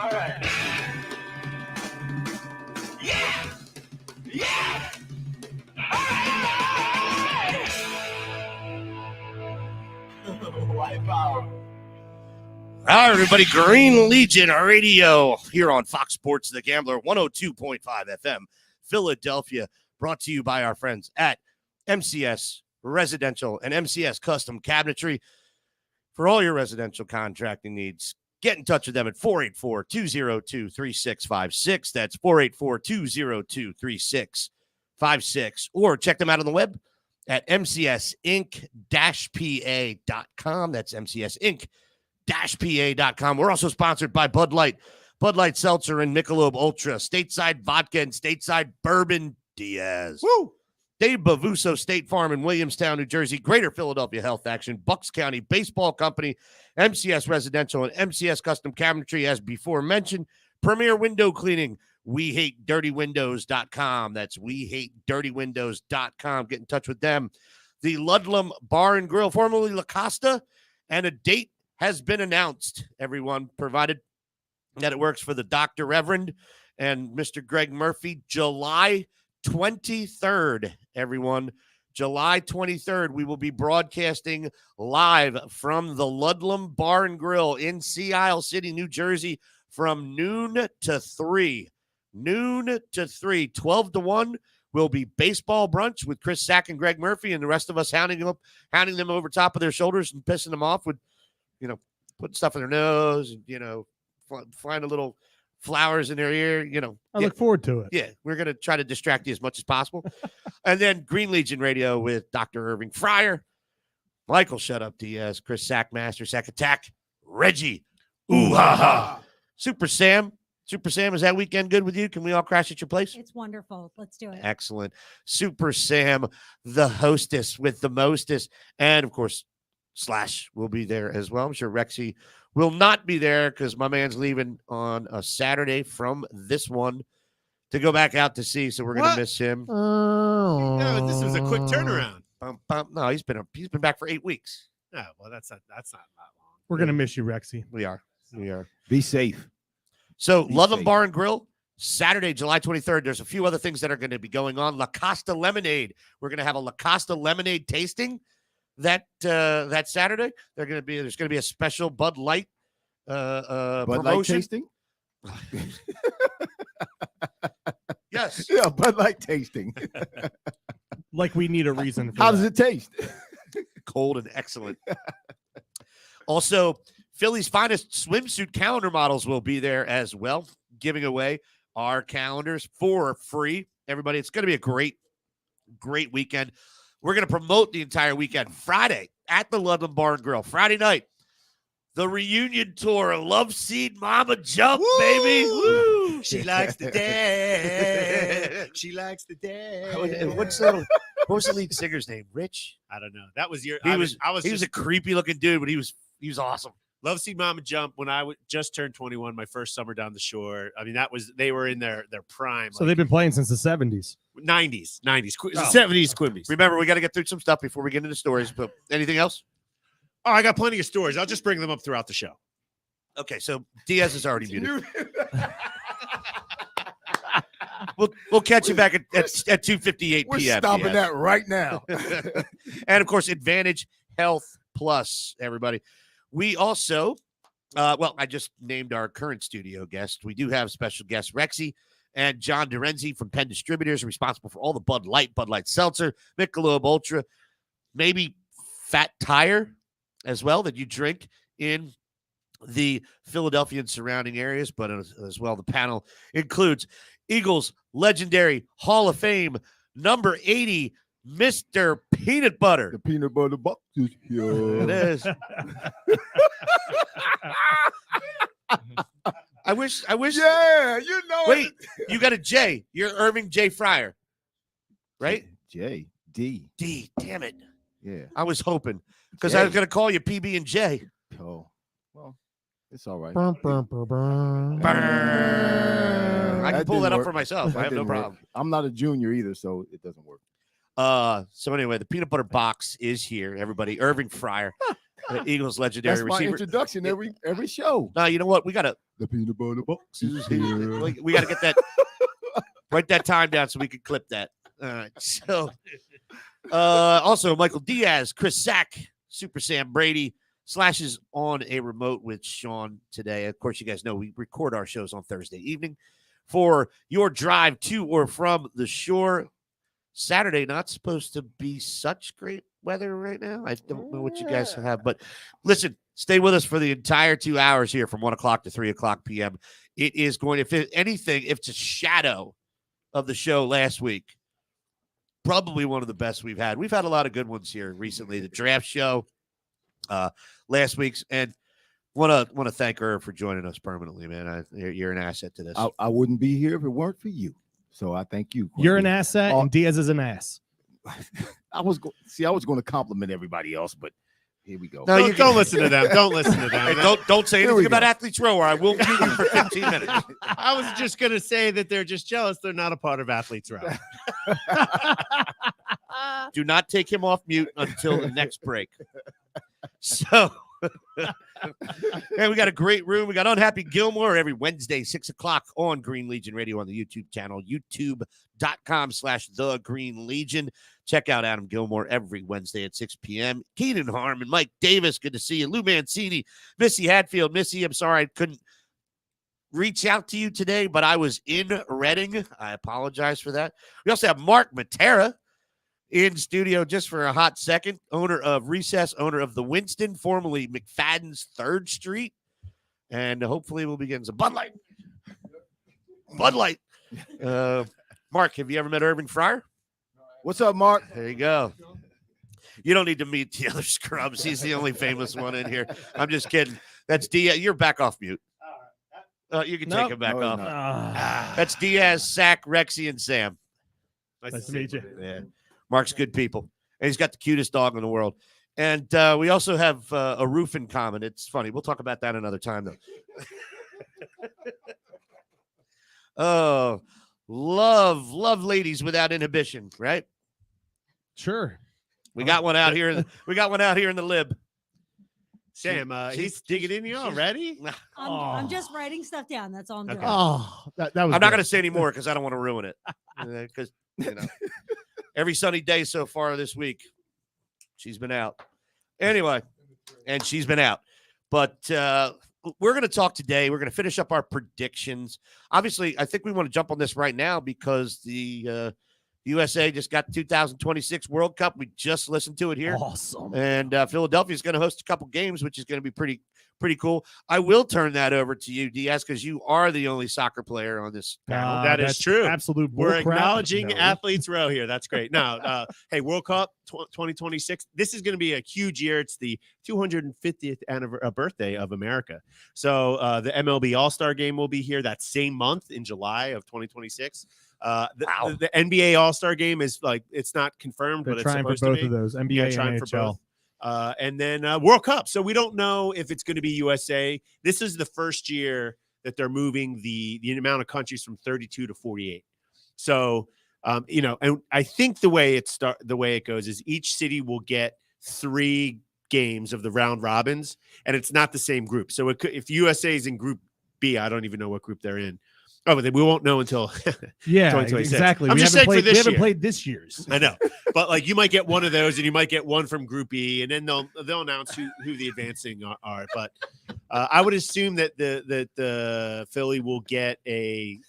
All right. Yeah! Yeah! All right! Wipe out. All right, everybody. Green Legion Radio here on Fox Sports The Gambler, 102.5 FM, Philadelphia, brought to you by our friends at MCS Residential and MCS Custom Cabinetry. For all your residential contracting needs, get in touch with them at 484-202-3656. That's 484-202-3656. Or check them out on the web at mcsinc-pa.com. That's mcsinc-pa.com. We're also sponsored by Bud Light Seltzer and Michelob Ultra, Stateside Vodka and Stateside Bourbon Diaz. Woo! Dave Bavuso State Farm in Williamstown, New Jersey, Greater Philadelphia Health Action, Bucks County Baseball Company, MCS Residential, and MCS Custom Cabinetry, as before mentioned. Premier Window Cleaning, WeHateDirtyWindows.com. That's WeHateDirtyWindows.com. Get in touch with them. The Ludlam Bar and Grill, formerly La Costa, and a date has been announced, everyone, provided that it works for the Dr. Reverend and Mr. Greg Murphy. July 23rd, everyone. July 23rd, we will be broadcasting live from the Ludlam Bar and Grill in Sea Isle City, New Jersey, from noon to 3. 12 to 1 will be baseball brunch with Chris Sack and Greg Murphy, and the rest of us hounding them over top of their shoulders and pissing them off with, putting stuff in their nose and, flying a little flowers in their ear, I look forward to it. Yeah, we're going to try to distract you as much as possible. And then Green Legion Radio with Dr. Irving, Fryar, Michael Shut Up Diaz, Chris Sackmaster, Sack Attack, Reggie, ooh ha ha, Super Sam. Super Sam, is that weekend good with you? Can we all crash at your place? It's wonderful. Let's do it. Excellent. Super Sam, the hostess with the mostest. And, of course, Slash will be there as well. I'm sure Rexy will not be there because my man's leaving on a Saturday from this one to go back out to sea, so we're going to miss him. This was a quick turnaround. No, he's been back for 8 weeks. Oh, well, that's not that long. We're going to miss you, Rexy. We are. Be safe. So, Ludlam Bar and Grill, Saturday, July 23rd. There's a few other things that are going to be going on. La Costa Lemonade. We're going to have a La Costa Lemonade tasting that Saturday. There's going to be a special Bud Light Bud promotion. Light tasting? Yes. Yeah, Bud Light tasting. Like we need a reason for How that. does it taste? Cold and excellent. Also, Phillies' finest swimsuit calendar models will be there as well, giving away our calendars for free. Everybody, it's going to be a great weekend. We're going to promote the entire weekend. Friday at the Ludlam Bar and Grill. Friday night, the reunion tour. Love Seed Mama Jump, Woo! baby. Woo! She likes to dance. She likes to dance. What was the lead singer's name? Rich? I don't know. That was your. He was a creepy looking dude, but he was awesome. Love Seed Mama Jump when I just turned 21, my first summer down the shore. I mean, they were in their prime. So they've been playing since the 70s. 90s, 70s Quimbies. Remember, we got to get through some stuff before we get into stories, but anything else? Oh, I got plenty of stories. I'll just bring them up throughout the show. Okay, so Diaz is already muted. We'll catch you back at 2:58 p.m. We're stopping Diaz. that right now. And, of course, Advantage Health Plus, everybody. We also, I just named our current studio guest. We do have special guests, Rexy and John Dorenzi from Penn Distributors, responsible for all the Bud Light Seltzer, Michelob Ultra, maybe Fat Tire as well that you drink in the Philadelphia and surrounding areas, but as well, the panel includes Eagles legendary Hall of Fame number 80, Mr. Peanut Butter. The peanut butter box is here. It is. I wish. Yeah, you know Wait, it. you got a J. You're Irving J. Fryar, right? J. D. D. Damn it. Yeah. I was hoping because I was going to call you PB and J. Oh, well, it's all right. I can pull that up for myself. I have no didn't work. problem. I'm not a junior either, so it doesn't work. So anyway, the peanut butter box is here, everybody. Irving Fryar. Eagles legendary That's my receiver. introduction every show. No, you know what? We gotta The peanut butter box is here. we gotta get that. Write that time down so we can clip that. All right. So, also Michael Diaz, Chris Sack, Super Sam Brady. Slash is on a remote with Sean today. Of course, you guys know we record our shows on Thursday evening for your drive to or from the shore. Saturday, not supposed to be such great weather right now. I don't know what you guys have, but listen, stay with us for the entire 2 hours here from 1 o'clock to 3 o'clock p.m. It is going, if anything, if it's a shadow of the show last week, probably one of the best we've had. We've had a lot of good ones here recently. The draft show, last week's, and want to thank her for joining us permanently, man. You're an asset to this. I wouldn't be here if it weren't for you. So I thank you. You're an asset, and Diaz is an ass. I was going to compliment everybody else, but here we go. No, Don't listen to them. Don't listen to Hey, them. don't say Here anything we about go. Athletes Row, or I will mute you for 15 minutes. I was just gonna say that they're just jealous. They're not a part of Athletes Row. Do not take him off mute until the next break. So, hey, we got a great room. We got Unhappy Gilmore every Wednesday, 6 o'clock on Green Legion Radio on the YouTube channel, youtube.com/The Green Legion. Check out Adam Gilmore every Wednesday at 6 p.m. Keenan Harmon, Mike Davis, good to see you. Lou Mancini, Missy Hadfield. Missy, I'm sorry I couldn't reach out to you today, but I was in Reading. I apologize for that. We also have Mark Matera in studio just for a hot second, owner of Recess, owner of the Winston, formerly McFadden's 3rd Street. And hopefully we'll be getting some Bud Light. Bud Light. Mark, have you ever met Irving Fryar? What's up, Mark? There you go. You don't need to meet the other scrubs. He's the only famous one in here. I'm just kidding. That's Diaz. You're back off mute. You can take him back No, off. no. That's Diaz, Sack, Rexy, and Sam. Nice to meet you. Yeah. Mark's good people. And he's got the cutest dog in the world. And we also have a roof in common. It's funny. We'll talk about that another time, though. Oh, love ladies without inhibition, right? Sure. We got one out here. We got one out here in the lib. Sam, he's digging in you already. I'm just writing stuff down. That's all I'm doing. Okay. Oh, that was. I'm not good. going to say any more because I don't want to ruin it. Because every sunny day so far this week, she's been out. Anyway, and she's been out. But we're going to talk today. We're going to finish up our predictions. Obviously, I think we want to jump on this right now because the USA just got the 2026 World Cup. We just listened to it here. Awesome. And Philadelphia is going to host a couple games, which is going to be pretty cool. I will turn that over to you, Diaz, because you are the only soccer player on this panel. That is That's true. Absolute. We're bull crap. acknowledging No. Athletes Row here. That's great. Now, hey, World Cup 2026. This is going to be a huge year. It's the 250th birthday of America. So the MLB All-Star Game will be here that same month in July of 2026. The NBA All-Star Game is it's not confirmed, They're but it's trying for supposed both to be. of those. NBA Yeah, and trying NHL. for both. And then World Cup. So we don't know if it's going to be USA. This is the first year that they're moving the amount of countries from 32 to 48. So, and I think the way it goes is each city will get 3 games of the round robins, and it's not the same group. So if USA is in Group B, I don't even know what group they're in. Oh, but then we won't know until Yeah, 2026. exactly. I'm we just haven't saying for played, this we haven't year. played this year's. I know, but you might get one of those, and you might get one from Group E, and then they'll announce who the advancing are. But I would assume that the Philly will get a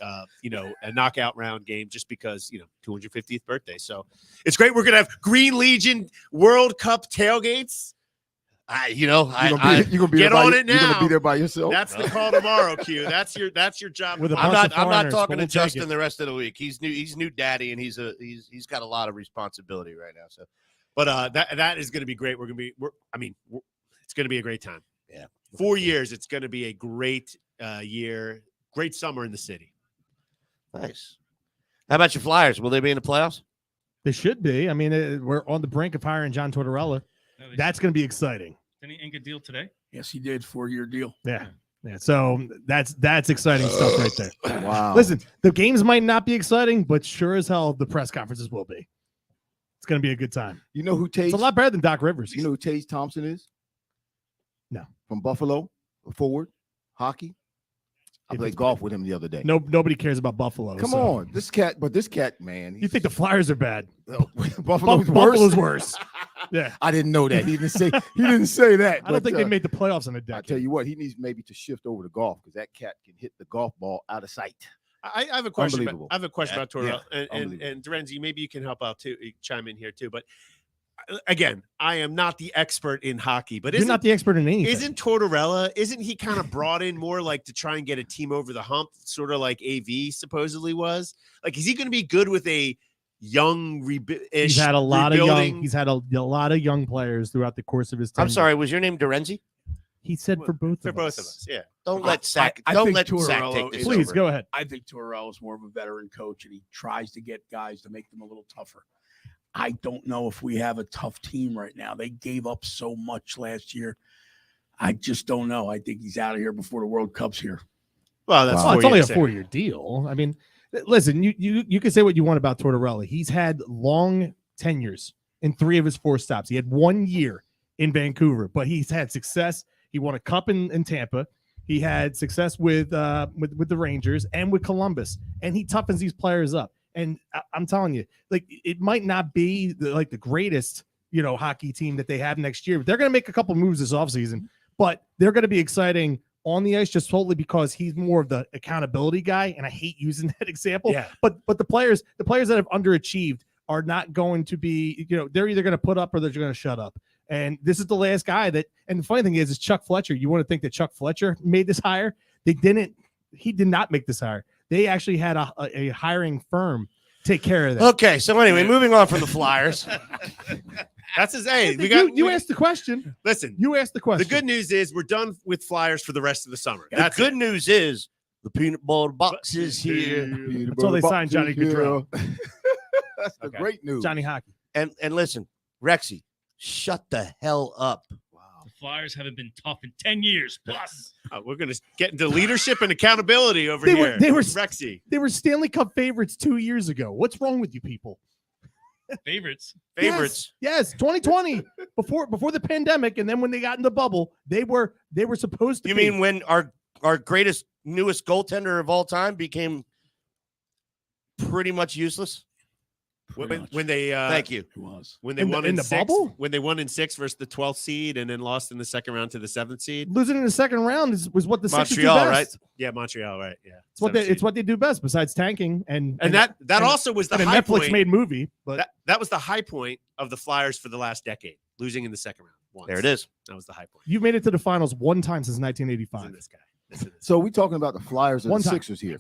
knockout round game just because 250th birthday. So it's great. We're gonna have Green Legion World Cup tailgates. You're gonna be Get there on by, it You're gonna now. be there by yourself. That's the call tomorrow, Q. That's your job. With a I'm bunch of not foreigners, talking but to we'll take Justin it. the rest of the week. He's new daddy, and he's got a lot of responsibility right now. So, But that is going to be great. It's going to be a great time. Yeah. 4 years. It's going to be a great year. Great summer in the city. nice. How about your Flyers? Will they be in the playoffs? They should be. I mean, we're on the brink of hiring John Tortorella. That's going to be exciting. Didn't he ink a deal today? Yes, he did. 4-year deal. Yeah. So that's exciting stuff right there. Wow. Listen, the games might not be exciting, but sure as hell the press conferences will be. It's going to be a good time. You know who It's Tage? a lot better than Doc Rivers. You know who Tage Thompson is? from Buffalo, forward, hockey. I If played it's- golf with him the other day. Nobody cares about Buffalo. Come so. on, this cat, man. You think the Flyers are bad? Buffalo's worse? Buffalo's worse. Yeah. I didn't know that. He didn't say that. I don't think they made the playoffs in a I decade. tell you what, he needs maybe to shift over to golf because that cat can hit the golf ball out of sight. I have a question. Unbelievable. I have a question about Tortorella, and unbelievable. Dorenzi, maybe you can help out too, chime in here too. But again, I am not the expert in hockey, but You're not the expert in anything. isn't Tortorella? Isn't he kind of brought in more like to try and get a team over the hump, sort of like AV supposedly was? Like, is he going to be good with a young He's had a lot of young. rebuilding? He's had a lot of young players throughout the course of his tenure. I'm sorry. Was your name Dorenzi? He said for both for of both us. of us. Yeah. Don't let Sack. I Don't think let Sack Tortorella take this is- Please over. go ahead. I think Tortorella is more of a veteran coach, and he tries to get guys to make them a little tougher. I don't know if we have a tough team right now. They gave up so much last year. I just don't know. I think he's out of here before the World Cup's here. Well, that's Wow. Well, it's 4 only a years there. 4-year deal. I mean, listen, you can say what you want about Tortorella. He's had long tenures in 3 of his 4 stops. He had 1 year in Vancouver, but he's had success. He won a cup in Tampa. He had success with the Rangers and with Columbus, and he toughens these players up. And I'm telling you, like, it might not be the greatest, hockey team that they have next year, but they're going to make a couple moves this offseason. But they're going to be exciting on the ice just totally because he's more of the accountability guy. And I hate using that example. Yeah. But the players that have underachieved are not going to be, they're either going to put up or they're going to shut up. And this is the last guy and the funny thing is Chuck Fletcher. You want to think that Chuck Fletcher made this hire? He did not make this hire. They actually had a hiring firm take care of that. Okay. So anyway, moving on from the Flyers. That's his. Hey, we got. You asked the question. Listen, You asked the question. the good news is we're done with Flyers for the rest of the summer. The That's good it. news is the peanut butter box is here. That's all they signed Johnny Gaudreau. That's the Okay. great news. Johnny Hockey. And listen, Rexy, shut the hell up. The Flyers haven't been tough in 10 years plus. We're going to get into leadership and accountability over They were- here. they were- Rexy. They were Stanley Cup favorites 2 years ago. What's wrong with you people? Favorites. Favorites. Yes, 2020 before the pandemic, and then when they got in the bubble, they were supposed to. You be. mean when our greatest, newest goaltender of all time became pretty much useless? Pretty much. When they Thank you. It was. when they In the- won in in the 6 bubble? when they won in 6 versus the 12th seed and then lost in the second round to the 7th seed? losing in the second round was what the Sixers do Montreal, best. Yeah, Montreal, right? Yeah, It's what they do best besides tanking and that and- also was the and a high Netflix point. made movie. But That was the high point of the Flyers for the last decade, losing in the second round. Once. There it is. That was the high point. you made it to the finals one time since Listen 1985. to this guy. Listen to this. So we talking about the Flyers and One the time. Sixers here.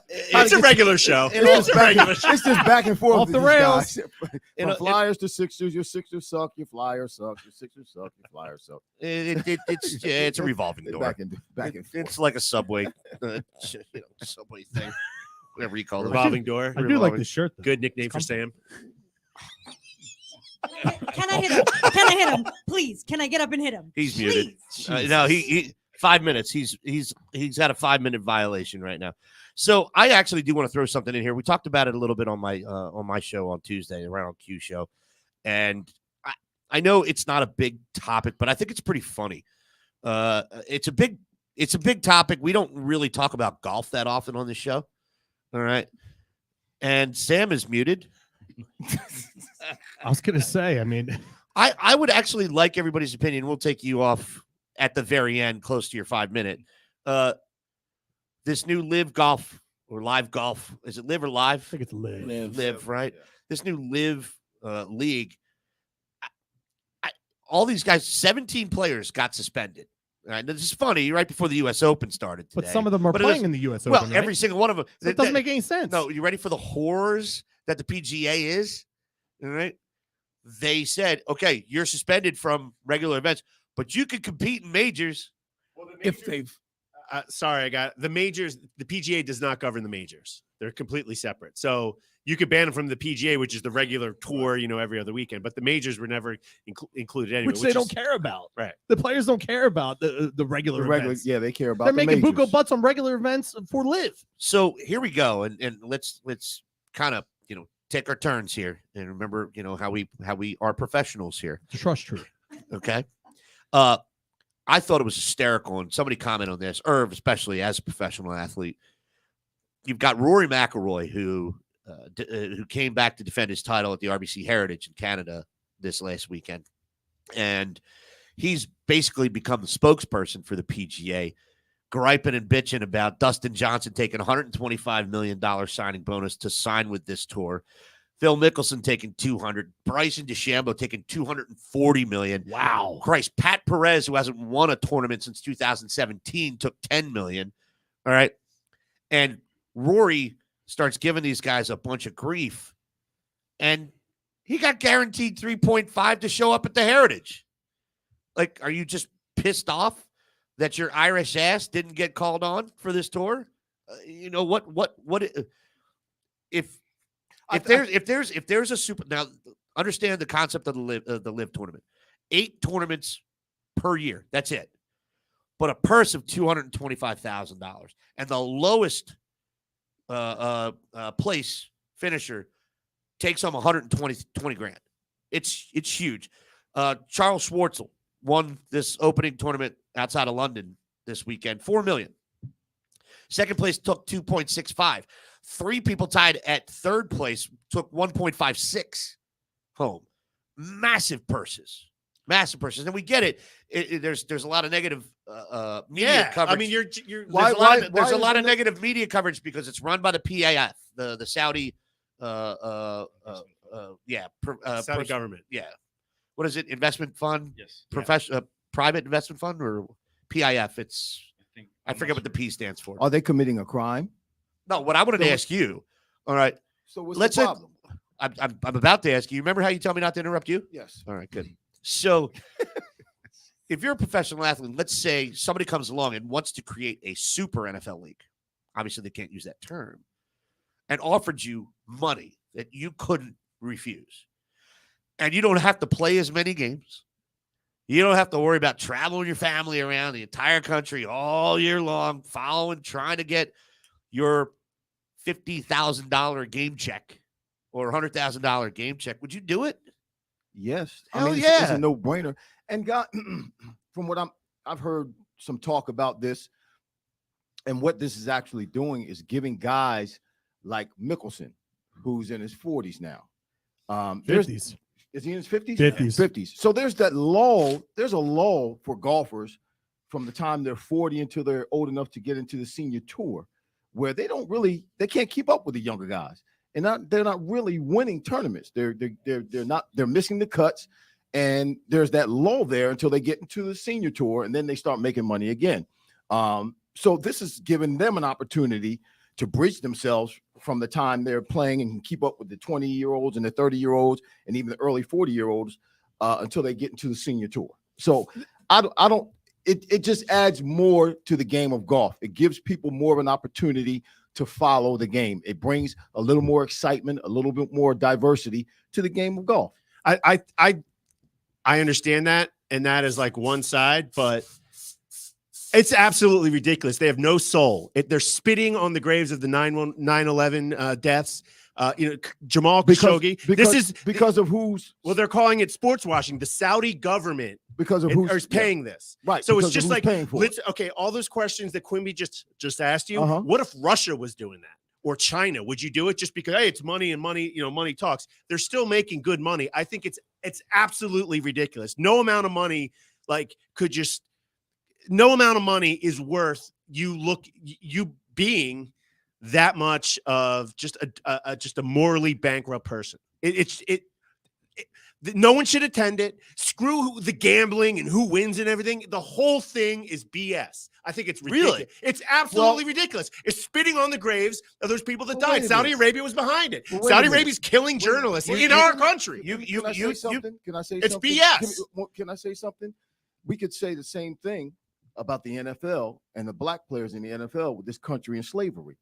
It's a regular show. It It's all- a regular show. It's just back and forth. Off with the these rails. guys. You From know, Flyers to Sixers, your Sixers suck, your Flyers suck, your Sixers suck, your Flyers suck. It's a revolving door. Back and forth. It's like a subway, subway thing, whatever you call it. Revolving door. I do like the shirt. Though. Good nickname for Sam. Can I hit him? Can I hit him? Please. Can I get up and hit him? He's muted. Please. No, he 5 minutes. He's got a 5-minute violation right now. So I actually do want to throw something in here. We talked about it a little bit on my show on Tuesday, around Q show, and I know it's not a big topic, but I think it's pretty funny. It's a big topic. We don't really talk about golf that often on this show. All right, and Sam is muted. I was gonna say. I mean, I would actually like everybody's opinion. We'll take you off at the very end, close to your 5-minute. This new live golf or live golf, is it live or I live? think it's live. Live, right? This new live league. All these guys, 17 players got suspended. All right, this is funny. Right before the U.S. Open started today. But some of them are But it playing is- in the U.S. well, Open. every right? single one of them. So it doesn't make any sense. No, you ready for the horrors that the PGA is? All right. They said, okay, you're suspended from regular events, but you can compete in majors. If they've Sorry, I got the majors. The PGA does not govern the majors. They're completely separate. So you could ban them from the PGA, which is the regular tour, every other weekend. But the majors were never included anyway. which they is- don't care about. Right. The players don't care about the regular The regular, events. yeah, they care about They're the making majors. buco butts on regular events for live. So here we go, and let's kind of take our turns here, and remember how we are professionals here. Trust true. Okay. I thought it was hysterical, and somebody commented on this, Irv, especially as a professional athlete. You've got Rory McIlroy, who came back to defend his title at the RBC Heritage in Canada this last weekend. And he's basically become the spokesperson for the PGA, griping and bitching about Dustin Johnson taking $125 million signing bonus to sign with this tour. Phil Mickelson taking $200, Bryson DeChambeau taking $240 million. Wow. Christ, Pat Perez, who hasn't won a tournament since 2017, took $10 million. All right. And Rory starts giving these guys a bunch of grief, and he got guaranteed 3.5 to show up at the Heritage. Like, are you just pissed off that your Irish ass didn't get called on for this tour? You know what if there's a super, now understand the concept of the live tournament. 8 tournaments per year. That's it. But a purse of $225,000, and the lowest place finisher takes home 120 grand. It's huge. Charles Schwartzel won this opening tournament outside of London this weekend, $4 million. Second place took 2.65. 3 people tied at third place took 1.56 home. Massive purses. And we get it. There's a lot of negative media coverage. I mean, you're there's a lot of negative media coverage because it's run by the PAF, the Saudi Saudi government. Yeah. What is it? Investment fund? Yes. Private investment fund or PIF? I forget what the P stands for. Are they committing a crime? No, what I wanted to ask you. All right. So what's Let's the say- problem? I'm about to ask you. Remember how you tell me not to interrupt you? Yes. All right, good. So if you're a professional athlete, let's say somebody comes along and wants to create a super NFL league. Obviously, they can't use that term. And offered you money that you couldn't refuse. And you don't have to play as many games. You don't have to worry about traveling your family around the entire country all year long, trying to get your $50,000 game check or $100,000 game check. Would you do it? Yes. Hell it's yeah. a no-brainer. And God, from what I've heard some talk about this, and what this is actually doing is giving guys like Mickelson, who's in his 40s now. 50s. Is he in his 50s? 50s. 50s. So there's that lull. There's a lull for golfers from the time they're 40 until they're old enough to get into the senior tour, where they can't keep up with the younger guys. And they're not really winning tournaments. They're missing the cuts, and there's that lull there until they get into the senior tour, and then they start making money again. So this is giving them an opportunity to bridge themselves from the time they're playing and can keep up with the 20-year-olds and the 30-year-olds and even the early 40-year-olds until they get into the senior tour. So it just adds more to the game of golf. It gives people more of an opportunity to follow the game. It brings a little more excitement, a little bit more diversity to the game of golf. I understand that, and that is like one side, but it's absolutely ridiculous. They have no soul. They're spitting on the graves of the 9/11 deaths. Jamal Khashoggi. Because of who's they're calling it sports washing. The Saudi government because of who's is paying this. Right. So it's because of just who's like paying for it. all those questions that Quimby just asked you. Uh-huh. What if Russia was doing that? Or China? Would you do it just because, hey, it's money and money, money talks? They're still making good money. I think it's absolutely ridiculous. No amount of money no amount of money is worth you being that much of just a morally bankrupt person. No one should attend it. Screw the gambling and who wins and everything. The whole thing is BS. I think it's ridiculous. Really? It's absolutely ridiculous. It's spitting on the graves of those people that Well, died. wait a Saudi minute. Arabia was behind it. Well, wait a Saudi minute. Arabia's killing journalists Wait, in wait, our wait. country. Can I say something? Can I say It's something? BS. Can I say something? We could say the same thing about the NFL and the black players in the NFL with this country in slavery.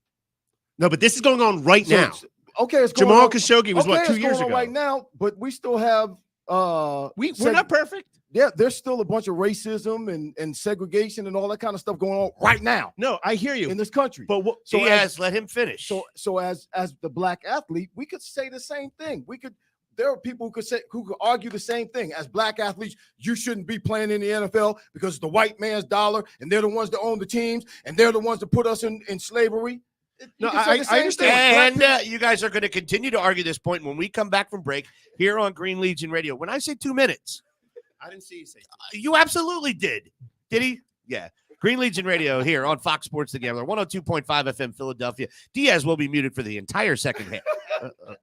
No, but this is going on right now. It's going Jamal on. Khashoggi was Okay, 2 it's years going on ago. right now, but we still have We're not perfect. Yeah, there's still a bunch of racism and segregation and all that kind of stuff going on right now No, I hear you. in this country. But So Diaz, let him finish. So as the black athlete, we could say the same thing. there are people who could argue the same thing. As black athletes, you shouldn't be playing in the NFL because it's the white man's dollar, and they're the ones that own the teams, and they're the ones that put us in slavery. No, You can say the I same understand. thing. And you guys are going to continue to argue this point when we come back from break here on Green Legion Radio. When I say 2 minutes, I didn't see you say. you absolutely did. Did he? Yeah. Green Legion Radio here on Fox Sports The Gambler, 102.5 FM Philadelphia. Diaz will be muted for the entire second half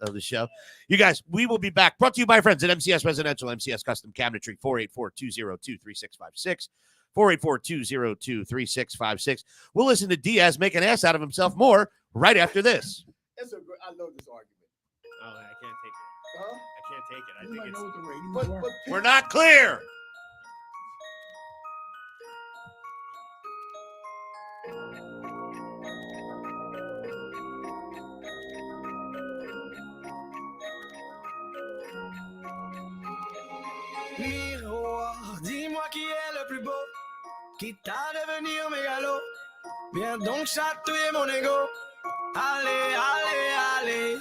of the show. You guys, we will be back. Brought to you by friends at MCS Residential, MCS Custom Cabinetry, 484-202-3656. 484-202-3656. We'll listen to Diaz make an ass out of himself more right after this. I love this argument. Oh, I can't take it. Huh? I can't take it. I You think might it's. know what the ratings But, are. but We're not clear. Miroir, dis-moi qui est le plus beau, quitte à devenir mégalo. Viens donc chatouiller mon ego. Allez, allez, allez.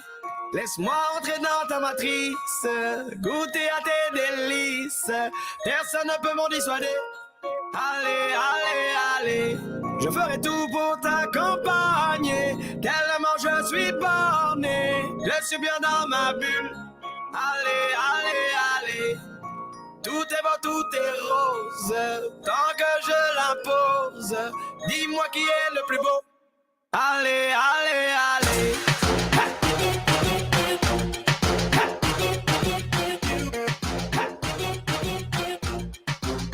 Laisse-moi entrer dans ta matrice, goûter à tes délices. Personne ne peut m'en dissuader. Allez, allez, allez. Je ferai tout pour t'accompagner. Tellement je suis borné. Je suis bien dans ma bulle. Allez, allez, allez. Tout est beau, tout est rose. Tant que je l'impose. Dis-moi qui est le plus beau. Allez, allez, allez.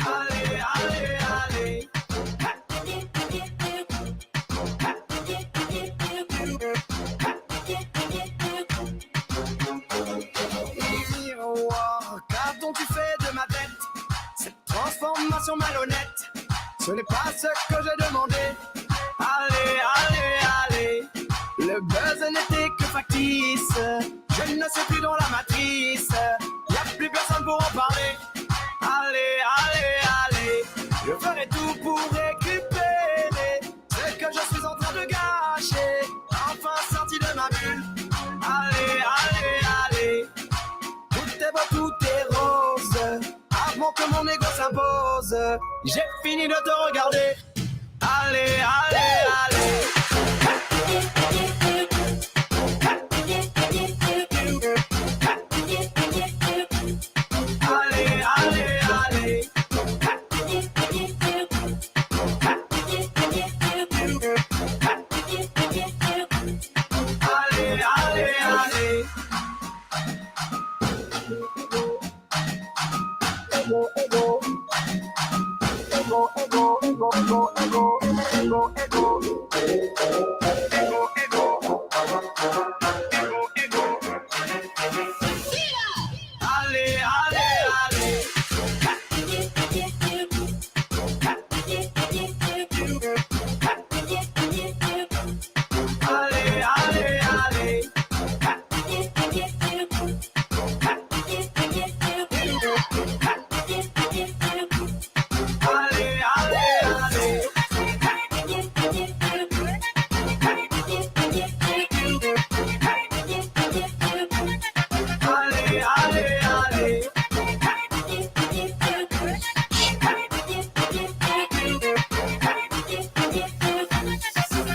Allez, allez, allez. Miroir, qu'as-tu fait de ma tête? Cette transformation malhonnête, ce n'est pas ce que j'ai demandé. Allez, allez, allez. Le buzz n'était que factice. Je ne suis plus dans la matrice. Y a plus personne pour en parler. Allez, allez, allez. Je ferai tout pour récupérer ce que je suis en train de gâcher. Enfin sorti de ma bulle. Allez, allez, allez. Tout est beau, tout est rose. Avant que mon ego s'impose, j'ai fini de te regarder. Allez, allez, allez. Allez, allez, allez. Allez, allez, allez. Allez, allez, allez. Allez, allez, allez. Allez, allez, allez. Allez, allez, allez.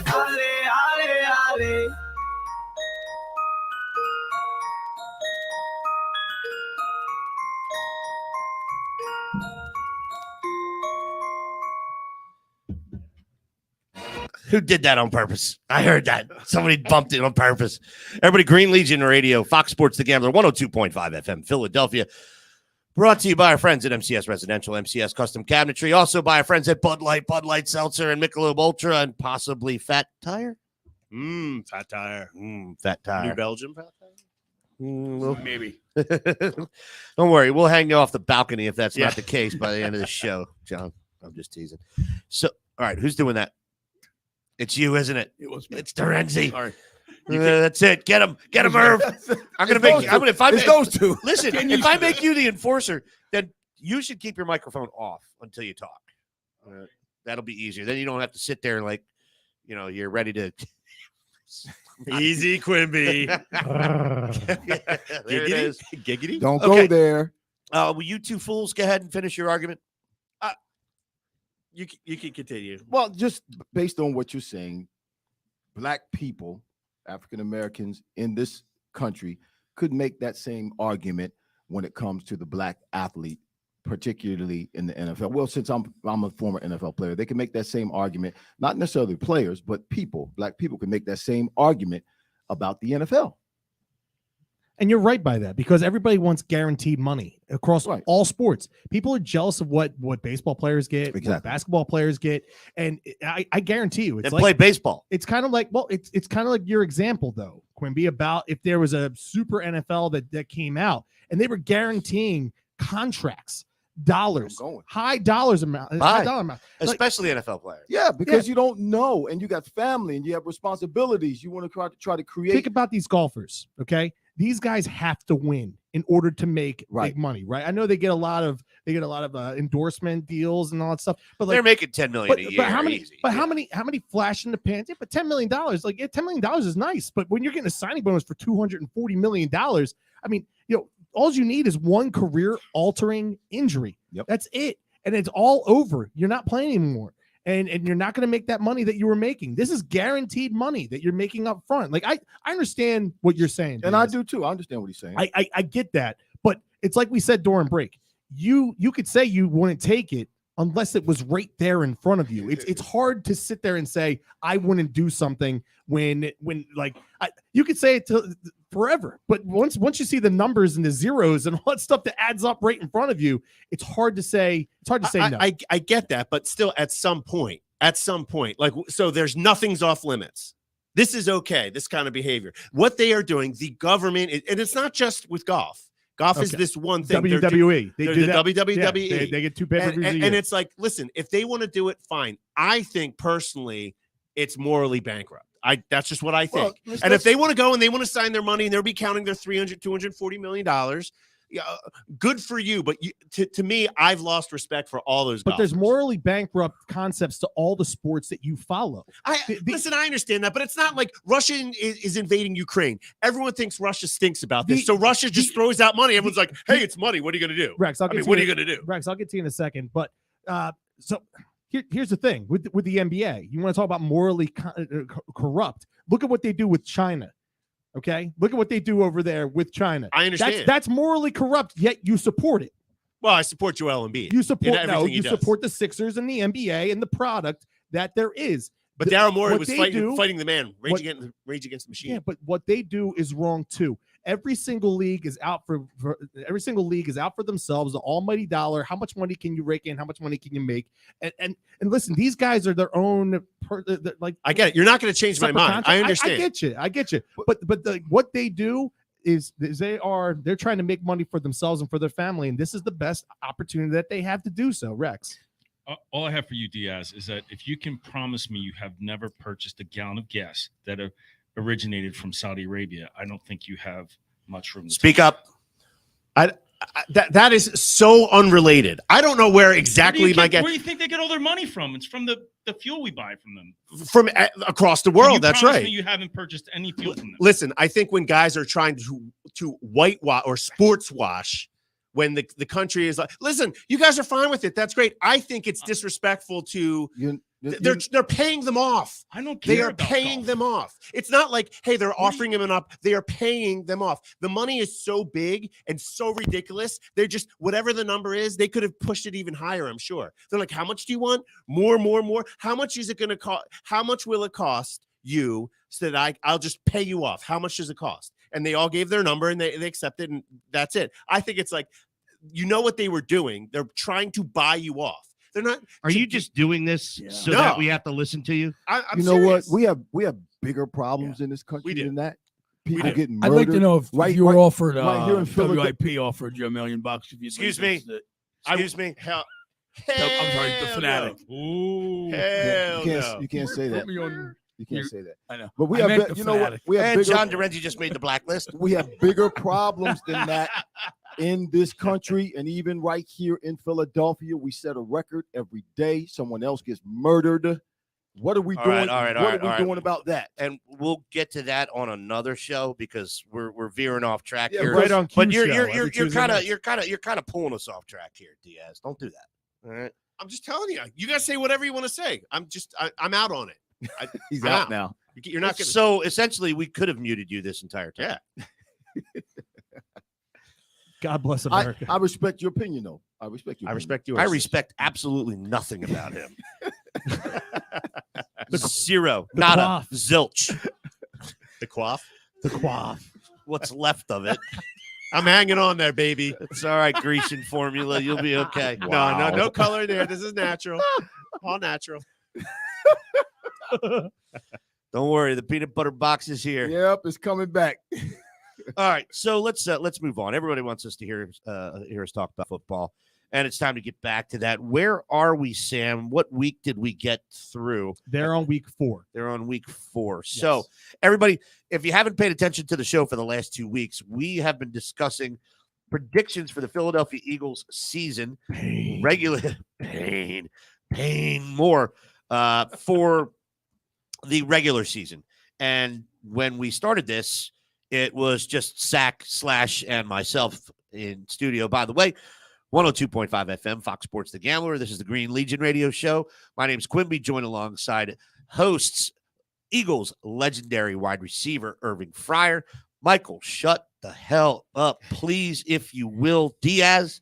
Allez, allez, allez. Who did that on purpose? I heard that. Somebody bumped it on purpose. Everybody, Green Legion Radio, Fox Sports The Gambler, 102.5 FM, Philadelphia. Brought to you by our friends at MCS Residential, MCS Custom Cabinetry. Also by our friends at Bud Light Seltzer, and Michelob Ultra, and possibly Fat Tire. Fat tire. Fat New Tire. Belgium fat tire. Maybe. Don't worry. We'll hang you off the balcony if that's Yeah. not the case by the end of the show, John. I'm just teasing. So, all right, who's doing that? It's you, isn't it? It was me. It's Terenzi. Sorry. That's it. Get him, Irv. I'm gonna make. I'm gonna. If I It's make, those two. listen, Get if used I to make this. you the enforcer, then you should keep your microphone off until you talk. That'll be easier. Then you don't have to sit there like, you're ready to Easy, Quimby. There it is. Giggity. Don't Okay. go there. Will you two fools go ahead and finish your argument? You can continue. Well, just based on what you're saying, black people, African Americans in this country could make that same argument when it comes to the black athlete, particularly in the NFL. Well, since I'm a former NFL player, they can make that same argument, not necessarily players, but people, black people can make that same argument about the NFL. And you're right by that, because everybody wants guaranteed money across Right. all sports. People are jealous of what baseball players get, what Exactly. basketball players get, and I guarantee you, it's And like play baseball. it's kind of like, well, it's kind of like your example though, Quimby, about if there was a super NFL that came out and they were guaranteeing contracts, dollars, I'm going. high dollars amount, high dollar amount. Like, Especially NFL players. Yeah, because you don't know, and you got family, and you have responsibilities. You want to try to create. think about these golfers, okay? These guys have to win in order to make Right. big money, right? I know they get a lot of endorsement deals and all that stuff, but They're like, making $10 million a year. but how many? easy. But Yeah. how many flash in the pants? Yeah, but $10 million, like $10 million is nice, but when you're getting a signing bonus for $240 million, I mean, all you need is one career-altering injury. Yep. That's it, and it's all over. You're not playing anymore. And you're not going to make that money that you were making. This is guaranteed money that you're making up front. Like I understand what you're saying, and I Diaz. do too. I understand what he's saying. I get that, but it's like we said during break. You could say you wouldn't take it unless it was right there in front of you. It's hard to sit there and say I wouldn't do something when you could say it to forever, but once you see the numbers and the zeros and all that stuff that adds up right in front of you, it's hard to say. It's hard to say no. I get that, but still, at some point, like, so there's nothing's off limits. This is okay. This kind of behavior. What they are doing, the government, and it's not just with golf. Golf is Okay. this one thing. WWE, They're do the that. WWE. Yeah, they get two pay-per-views a and year. it's like, listen, if they want to do it, fine. I think personally, it's morally bankrupt. That's just what I think. Well, and if they want to go and they want to sign their money and they'll be counting their $240 million, yeah, good for you. But to me, I've lost respect for all those. But golfers. there's morally bankrupt concepts to all the sports that you follow. Listen, I understand that, but it's not like Russia is invading Ukraine. Everyone thinks Russia stinks about this, so Russia just throws out money. Everyone's like, "Hey, it's money. What are you going to do?" Rex, what are you going to do? Rex, I'll get to you in a second. But so here's the thing with the NBA. You want to talk about morally corrupt? Look at what they do with China. Okay, look at what they do over there with China. I understand. That's morally corrupt. Yet you support it. Well, I support Joel Embiid. You support everything he does. support the Sixers and the NBA and the product that there is. But Daryl Morey what was they fighting the man, Rage Against the Machine. Yeah, but what they do is wrong too. Every single league is out for themselves. The almighty dollar. How much money can you rake in? How much money can you make? And listen, these guys are their own. I get it. You're not going to change my separate mind. contract. I understand. I get you. But what they do is they're trying to make money for themselves and for their family, and this is the best opportunity that they have to do so. Rex. All I have for you, Diaz, is that if you can promise me you have never purchased a gallon of gas that originated from Saudi Arabia, I don't think you have much room to Speak up. That is so unrelated. I don't know where exactly my gas Where do you think they get all their money from? It's from the fuel we buy from them. from across the Can you world. That's promise right. me you haven't purchased any fuel from them. Listen, I think when guys are trying to whitewash or sports wash, when the country is like, listen, you guys are fine with it. That's great. I think it's disrespectful to. They're paying them off. I don't care. They are about paying golf. them off. It's not like, hey, they're offering them an up. They are paying them off. The money is so big and so ridiculous. They're just, whatever the number is, they could have pushed it even higher, I'm sure. They're like, how much do you want? More. How much is it going to cost? How much will it cost you so that I'll just pay you off? How much does it cost? And they all gave their number and they accepted, and that's it. I think it's like, you know what they were doing? They're trying to buy you off. They're not. Are you just doing this so No. that we have to listen to you? I'm you know serious. what? We have bigger problems in this country do. than that. People do. getting I'd murdered. like to know if right- you were right- offered right here in Philadelphia. WIP offered you $1 million if you. Excuse me? Excuse me. Hell, I'm sorry, the hell fanatic. no. Ooh. Hell you no. can't say that. Put me on. You can't say that. I know. But we I have, meant the you know what? fanatic. We have And bigger. John Dorenzi just made the blacklist. We have bigger problems than that in this country, and even right here in Philadelphia, we set a record every day. Someone else gets murdered What are we All doing? right, all right, all what right, are we all right. doing about that? And we'll get to that on another show because we're veering off track Yeah, here. Right on But cue you're show every Tuesday night. you're kind of pulling us off track here, Diaz. Don't do that. All right. I'm just telling you. You guys say whatever you want to say. I'm out on it. He's I'm out out. now. You're not going to. So essentially, we could have muted you this entire time. Yeah. God bless I America. respect your opinion, though. I respect your I opinion. respect yours. I respect absolutely nothing about him. Zero. the Nada. quaff. Zilch. the quaff. The quaff. What's left of it. I'm hanging on there, baby. It's all right, Grecian formula. You'll be okay. No color there. This is natural. All natural. Don't worry. The peanut butter box is here. Yep, it's coming back. All right, so let's move on. Everybody wants us to hear us talk about football, and it's time to get back to that. Where are we, Sam? What week did we get through? They're on week 4. They're on week 4. So, everybody, if you haven't paid attention to the show for the last 2 weeks, we have been discussing predictions for the Philadelphia Eagles season. Pain more for the regular season. And when we started this, it was just Sack, Slash, and myself in studio. By the way, 102.5 FM, Fox Sports The Gambler. This is the Green Legion Radio Show. My name's Quimby, joined alongside hosts, Eagles legendary wide receiver, Irving Fryar. Michael, shut the hell up, please, if you will. Diaz,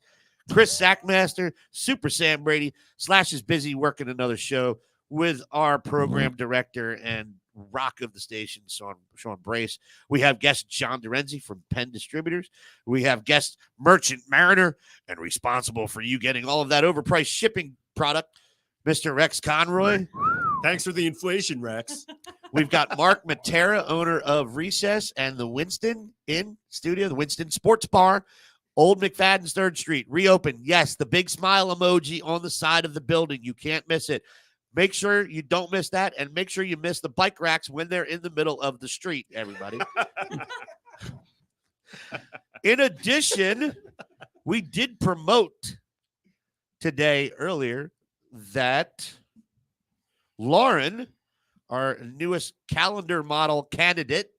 Chris Sackmaster, Super Sam Brady. Slash is busy working another show with our program director and rock of the station, Sean Brace. We have guest John Dorenzi from Penn Distributors. We have guest Merchant Mariner and responsible for you getting all of that overpriced shipping product, Mr. Rex Conroy. Thanks for the inflation, Rex. We've got Mark Matera, owner of Recess and the Winston in studio, the Winston Sports Bar, Old McFadden's 3rd Street, reopened. Yes, the big smile emoji on the side of the building. You can't miss it. Make sure you don't miss that, and make sure you miss the bike racks when they're in the middle of the street, everybody. In addition, we did promote today earlier that Lauren, our newest calendar model candidate,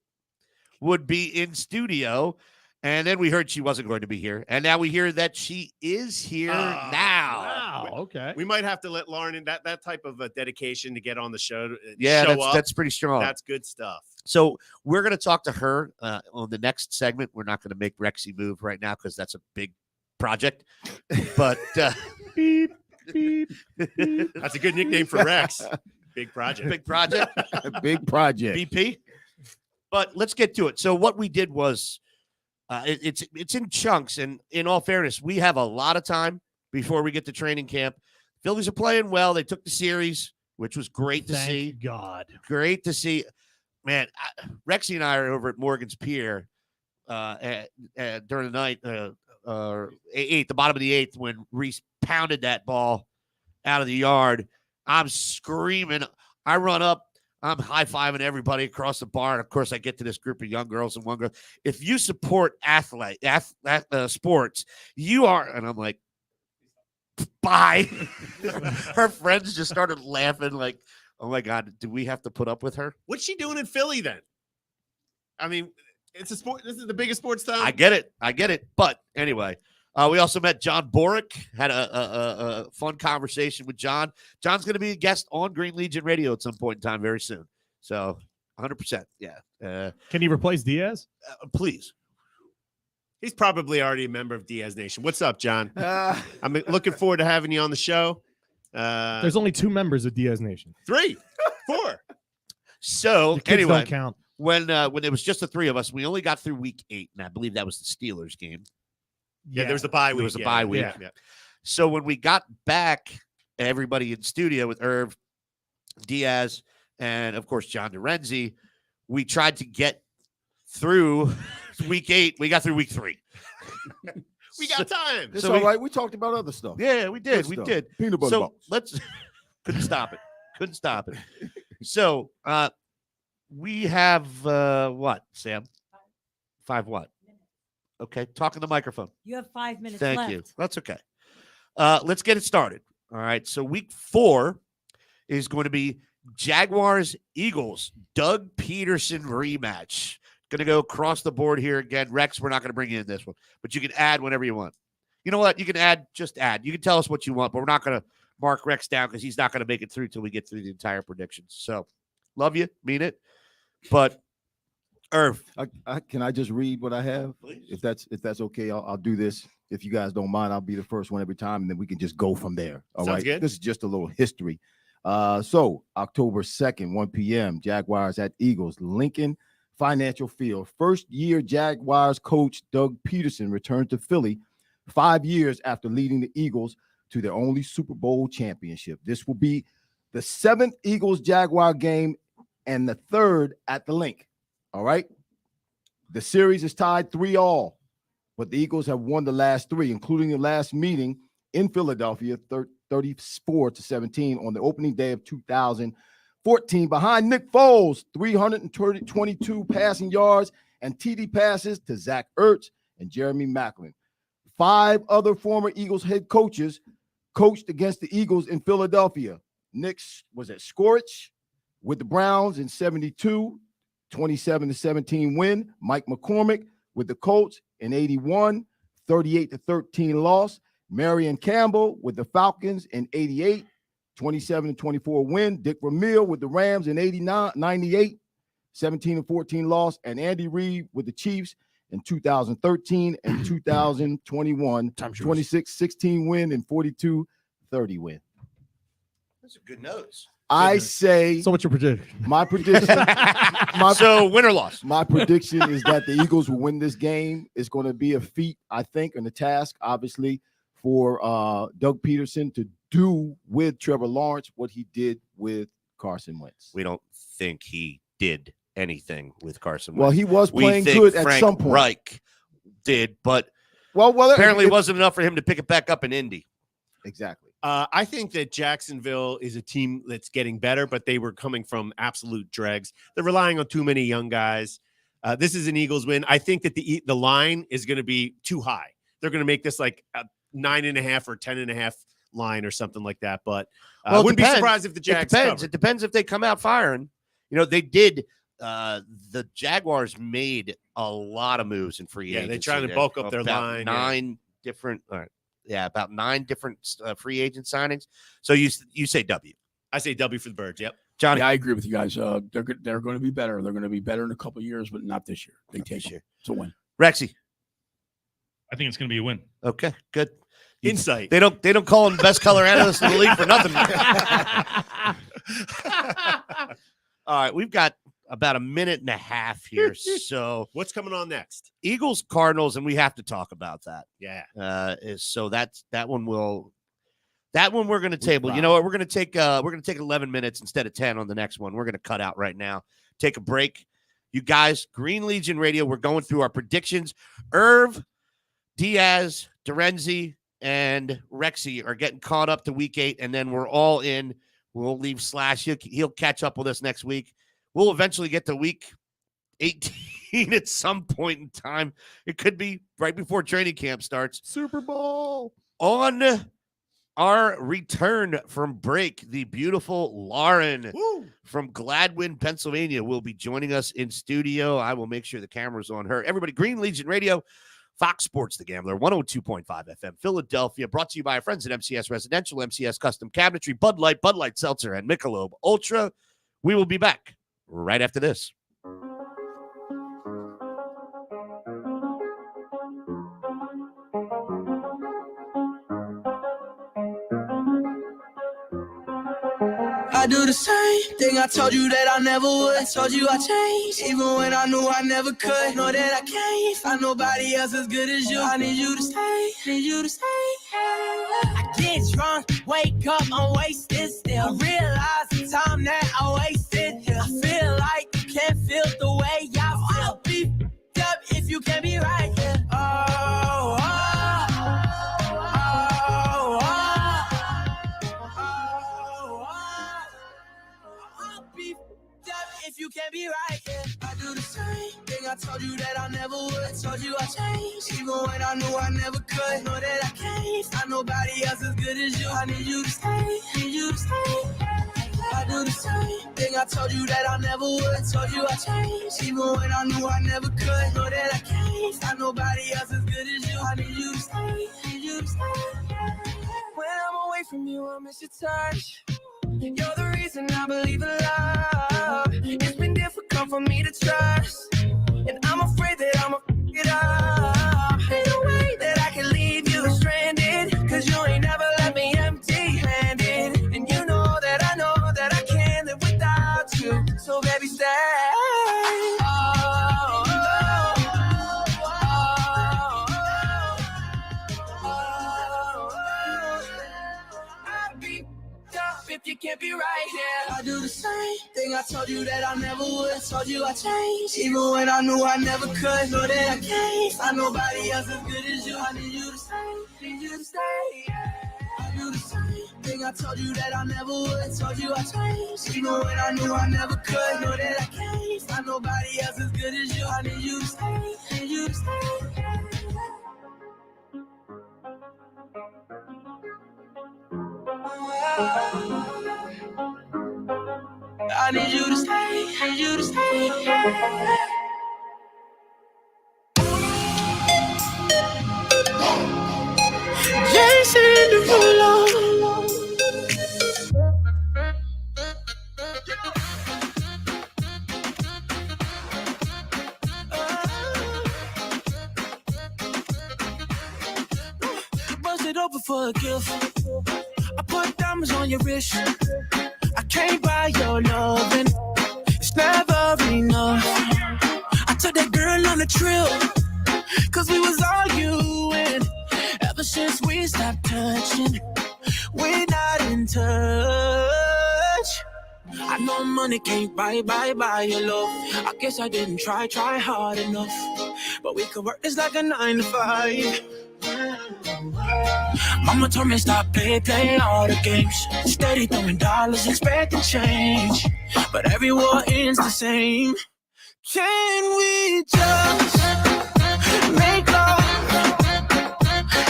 would be in studio. And then we heard she wasn't going to be here. And now we hear that she is here now. Wow. Okay. We might have to let Lauren in that type of a dedication to get on the show. Yeah, show that's pretty strong. That's good stuff. So we're going to talk to her on the next segment. We're not going to make Rexy move right now because that's a big project. But Beep, beep, beep. That's a good nickname for Rex. Big project. big project, Big project. BP. But let's get to it. So what we did was it's in chunks. And in all fairness, we have a lot of time before we get to training camp. Phillies are playing well. They took the series, which was great to Thank see. God. Great to see. Man, Rexy and I are over at Morgan's Pier during the night, the bottom of the 8th, when Reese pounded that ball out of the yard. I'm screaming. I run up. I'm high-fiving everybody across the bar. And, of course, I get to this group of young girls and one girl. If you support sports, you are – and I'm like, bye. Her friends just started laughing like, oh, my God, do we have to put up with her? What's she doing in Philly then? I mean, it's a sport. This is the biggest sports town. I get it. But anyway, we also met John Borick, had a fun conversation with John. John's going to be a guest on Green Legion Radio at some point in time very soon. So 100%. Yeah. Can he replace Diaz? Please. He's probably already a member of Diaz Nation. What's up, John? I'm looking forward to having you on the show. There's only 2 members of Diaz Nation. 3, 4. So The kids anyway, don't count. when it was just the 3 of us, we only got through week 8, and I believe that was the Steelers game. Yeah, there was the bye week. There was a bye week. Yeah. So when we got back, everybody in studio with Irv, Diaz, and of course John Dorenzi, we tried to get through week 8. We got through week 3. We got time. It's So all we- right. We talked about other stuff. Yeah, we did. Good We stuff. did. Peanut butter So box. let's couldn't stop it. So we have what, Sam? 5 what? Okay, talk in the microphone. You have 5 minutes Thank left. you. That's okay. Let's get it started. All right. So week 4 is going to be Jaguars, Eagles, Doug Peterson rematch. Going to go across the board here again. Rex, we're not going to bring you in this one, but you can add whenever you want. You know what? You can add, just add. You can tell us what you want, but we're not going to mark Rex down because he's not going to make it through till we get through the entire predictions. So, love you, mean it. But, Irv. Can I just read what I have? Please. If that's okay, I'll do this. If you guys don't mind, I'll be the first one every time, and then we can just go from there. All Sounds right. good. This is just a little history. So October 2nd, 1 p.m., Jaguars at Eagles, Lincoln Financial Field. First year Jaguars coach Doug Peterson returned to Philly 5 years after leading the Eagles to their only Super Bowl championship. This will be the 7th Eagles-Jaguar game and the 3rd at the Link. All right. The series is tied 3-3, but the Eagles have won the last 3, including the last meeting in Philadelphia, 34-17 on the opening day of 2014 behind Nick Foles, 322 passing yards and TD passes to Zach Ertz and Jeremy Maclin. 5 other former Eagles head coaches coached against the Eagles in Philadelphia. Nick was at Scorich with the Browns in 72, 27-17 win. Mike McCormick with the Colts in 81, 38-13 loss. Marion Campbell with the Falcons in 88, 27-24 win. Dick Vermeil with the Rams in 98, 17-14 loss. And Andy Reid with the Chiefs in 2013 and 2021, 26-16 win and 42-30 win. Those are good notes. I say So what's your prediction? my prediction. So win or loss? My prediction is that the Eagles will win this game. It's going to be a feat, I think, and a task, obviously, for Doug Peterson to do with Trevor Lawrence what he did with Carson Wentz. We don't think he did anything with Carson Wentz. Well, he was We playing think good Frank at some point. Reich did, but Well, apparently it it- wasn't enough for him to pick it back up in Indy. exactly. I think that Jacksonville is a team that's getting better, but they were coming from absolute dregs. They're relying on too many young guys. This is an Eagles win. I think that the line is going to be too high. They're going to make this like a 9.5 or 10.5 line or something like that. But I Well, it wouldn't be depends. surprised if the Jags It depends. cover. It depends if they come out firing. You know, they did. The Jaguars made a lot of moves in free Yeah, agency. they're trying to There bulk up their about line, 9 different. About 9 different free agent signings. So you say W. I say W for the Birds. Yep. Johnny. Yeah, I agree with you guys. They're going to be better. They're going to be better in a couple of years, but not this year. They take this year. It's a win. Rexy. I think it's going to be a win. Okay, good. Insight. They don't call him best color analyst in the league for nothing. All right, we've got about a minute and a half here. So What's coming on next? Eagles, Cardinals, and we have to talk about that. Yeah. That one we're going to table. You know what? We're going to take 11 minutes instead of 10 on the next one. We're going to cut out right now. Take a break. You guys, Green Legion Radio, we're going through our predictions. Irv, Diaz, Dorenzi, and Rexy are getting caught up to week 8, and then we're all in. We'll leave Slash. He'll catch up with us next week. We'll eventually get to week 18 at some point in time. It could be right before training camp starts. Super Bowl. On our return from break, the beautiful Lauren from Gladwin, Pennsylvania, will be joining us in studio. I will make sure the camera's on her. Everybody, Green Legion Radio, Fox Sports The Gambler, 102.5 FM, Philadelphia, brought to you by our friends at MCS Residential, MCS Custom Cabinetry, Bud Light Seltzer, and Michelob Ultra. We will be back right after this. I do the same thing I told you that I never would. I told you I changed, even when I knew I never could. Know that I can't find nobody else as good as you. I need you to stay, need you to stay. I get drunk, wake up, I'm wasted still. I realize the time that I wasted here. I feel like you can't feel the way I feel. I'll be up if you can't be right here. Oh, if you can't be right, yeah. I do the same thing I told you that I never would. I told you I changed, even when I knew I never could. Know that I can't find nobody else as good as you. I need you to stay, need you to stay. I do the same thing I told you that I never would. Told you I changed, even when I knew I never could. Know that I can't find nobody else as good as you. I need you to stay, need you to stay. When I'm away from you, I miss your touch. You're the reason I believe in love. It's been difficult for me to trust, and I'm afraid that I'ma f it up. Ain't no way that I can leave you stranded, cause you ain't never left me empty-handed. And you know that I can't live without you. So baby, stay. I'd be tough if you can't be right here. I do the same thing I told you that I never would. Told you I changed, even when I knew I never could. Know that I can't find nobody else as good as you. I need you to stay, need you to stay. I do the same thing I told you that I never would. Told you I changed, even when I knew I never could. Know that I can't find nobody else as good as you. I need you to stay, need you to stay. I need you to stay, need you to stay. Jason Derulo. Bust it open for a gift. I put diamonds on your wrist. I can't buy your loving. It's never enough. I took that girl on a trip, cause we was arguing. Ever since we stopped touching, we're not in touch. I know money can't buy your love. I guess I didn't try hard enough. But we could work this like a 9 to 5. Mama told me stop play all the games. Steady throwing dollars, expecting change. But every war ends the same. Can we just make love,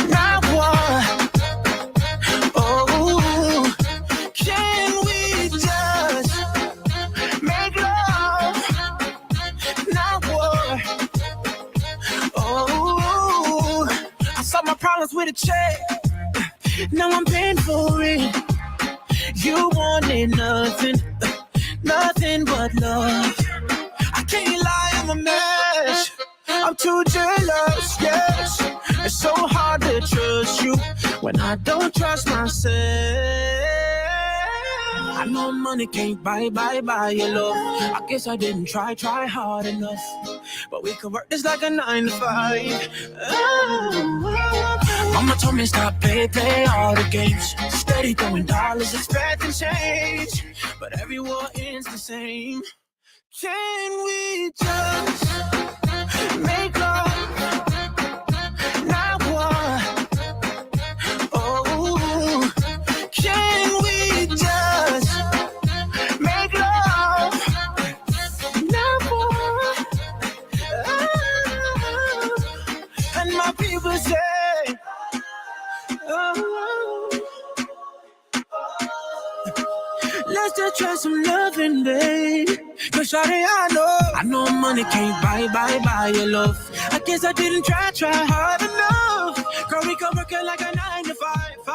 not war? Oh, can we just make love, not war? Oh, I solved my problems with a check. Now I'm paying for it. You wanted nothing but love. I can't lie, I'm a mess. I'm too jealous, yes. It's so hard to trust you when I don't trust myself. I know money can't buy your love. I guess I didn't try hard enough. But we could work this like a 9 to 5. Oh, Mama told me stop play all the games. Steady throwing dollars, expecting change. But every war ends the same. Can we just make love, not war? Oh, can we just make love, not war? Oh, and my people say, oh, let's just try some loving, babe. Cause shawty, I know money can't buy your love. I guess I didn't try hard enough. Girl, we can work it like a 9 to 5.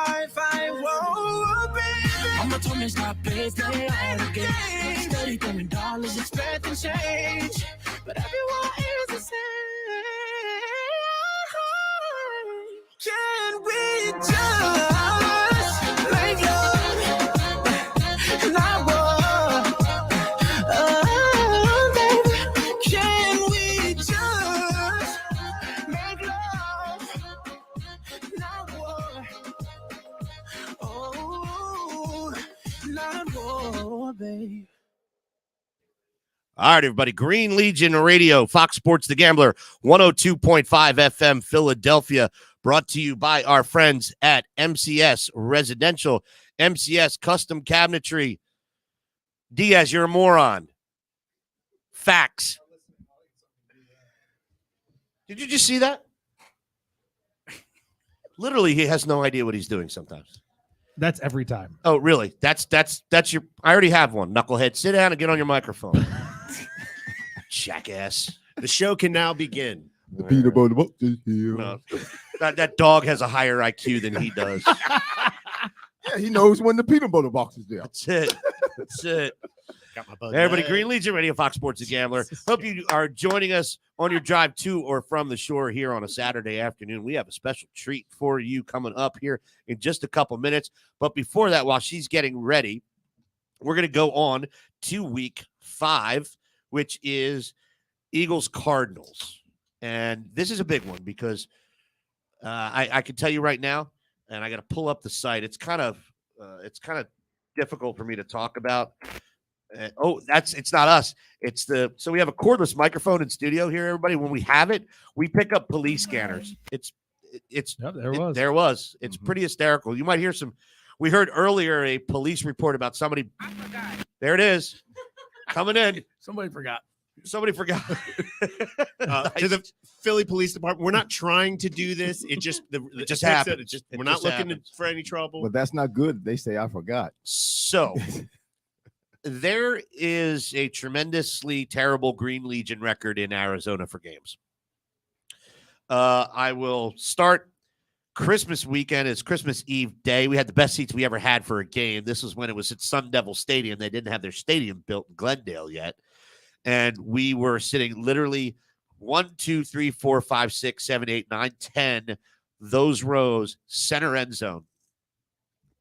Whoa, baby. Mama told me stop play all the games. Steady throwing dollars, expecting change. But everyone is the same. Can we just make love, not war? Oh, baby, can we just make love, not war? Oh, not war, babe. All right, everybody. Green Legion Radio, Fox Sports The Gambler, 102.5 FM, Philadelphia, brought to you by our friends at MCS Residential, MCS Custom Cabinetry. Diaz, you're a moron. Facts. Did you just see that? Literally, he has no idea what he's doing sometimes. That's every time. Oh, really? That's your. I already have one. Knucklehead, sit down and get on your microphone. Jackass. The show can now begin. The peanut butter box is here. No, that dog has a higher IQ than he does. Yeah, he knows when the peanut butter box is there. That's it. That's it. Got my bug. Everybody, Green Legion Radio, Fox Sports The Gambler. Hope you are joining us on your drive to or from the shore here on a Saturday afternoon. We have a special treat for you coming up here in just a couple minutes. But before that, while she's getting ready, we're going to go on to week 5, which is Eagles Cardinals. And this is a big one because I can tell you right now, and I got to pull up the site. It's kind of difficult for me to talk about. It's not us. So we have a cordless microphone in studio here, everybody. When we have it, we pick up police scanners. There was. It's pretty hysterical. You might hear some. We heard earlier a police report about somebody. There it is. Coming in. Somebody forgot. Somebody forgot. To the Philly Police Department, we're not trying to do this. It just happened. We're not looking for any trouble. But that's not good. They say I forgot. So there is a tremendously terrible Green Legion record in Arizona for games. I will start Christmas weekend. It's Christmas Eve day. We had the best seats we ever had for a game. This was when it was at Sun Devil Stadium. They didn't have their stadium built in Glendale yet. And we were sitting literally 1, 2, 3, 4, 5, 6, 7, 8, 9, 10, those rows, center end zone.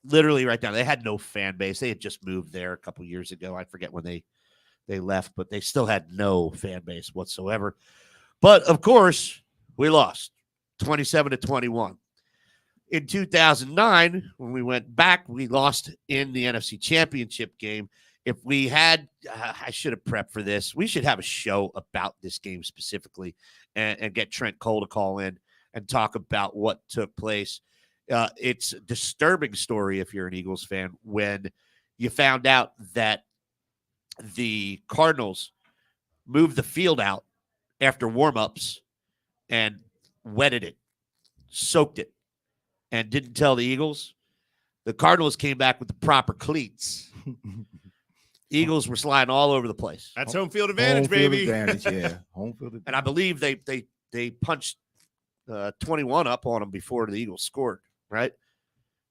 Literally right down. They had no fan base. They had just moved there a couple years ago. I forget when they left, but they still had no fan base whatsoever. But of course, we lost 27-21. In 2009, when we went back, we lost in the NFC Championship game. If we had, I should have prepped for this. We should have a show about this game specifically and get Trent Cole to call in and talk about what took place. It's a disturbing story if you're an Eagles fan when you found out that the Cardinals moved the field out after warmups and wetted it, soaked it, and didn't tell the Eagles. The Cardinals came back with the proper cleats. Eagles were sliding all over the place. That's home field advantage, baby. Advantage, yeah. Home field advantage. And I believe they punched 21 up on them before the Eagles scored, right?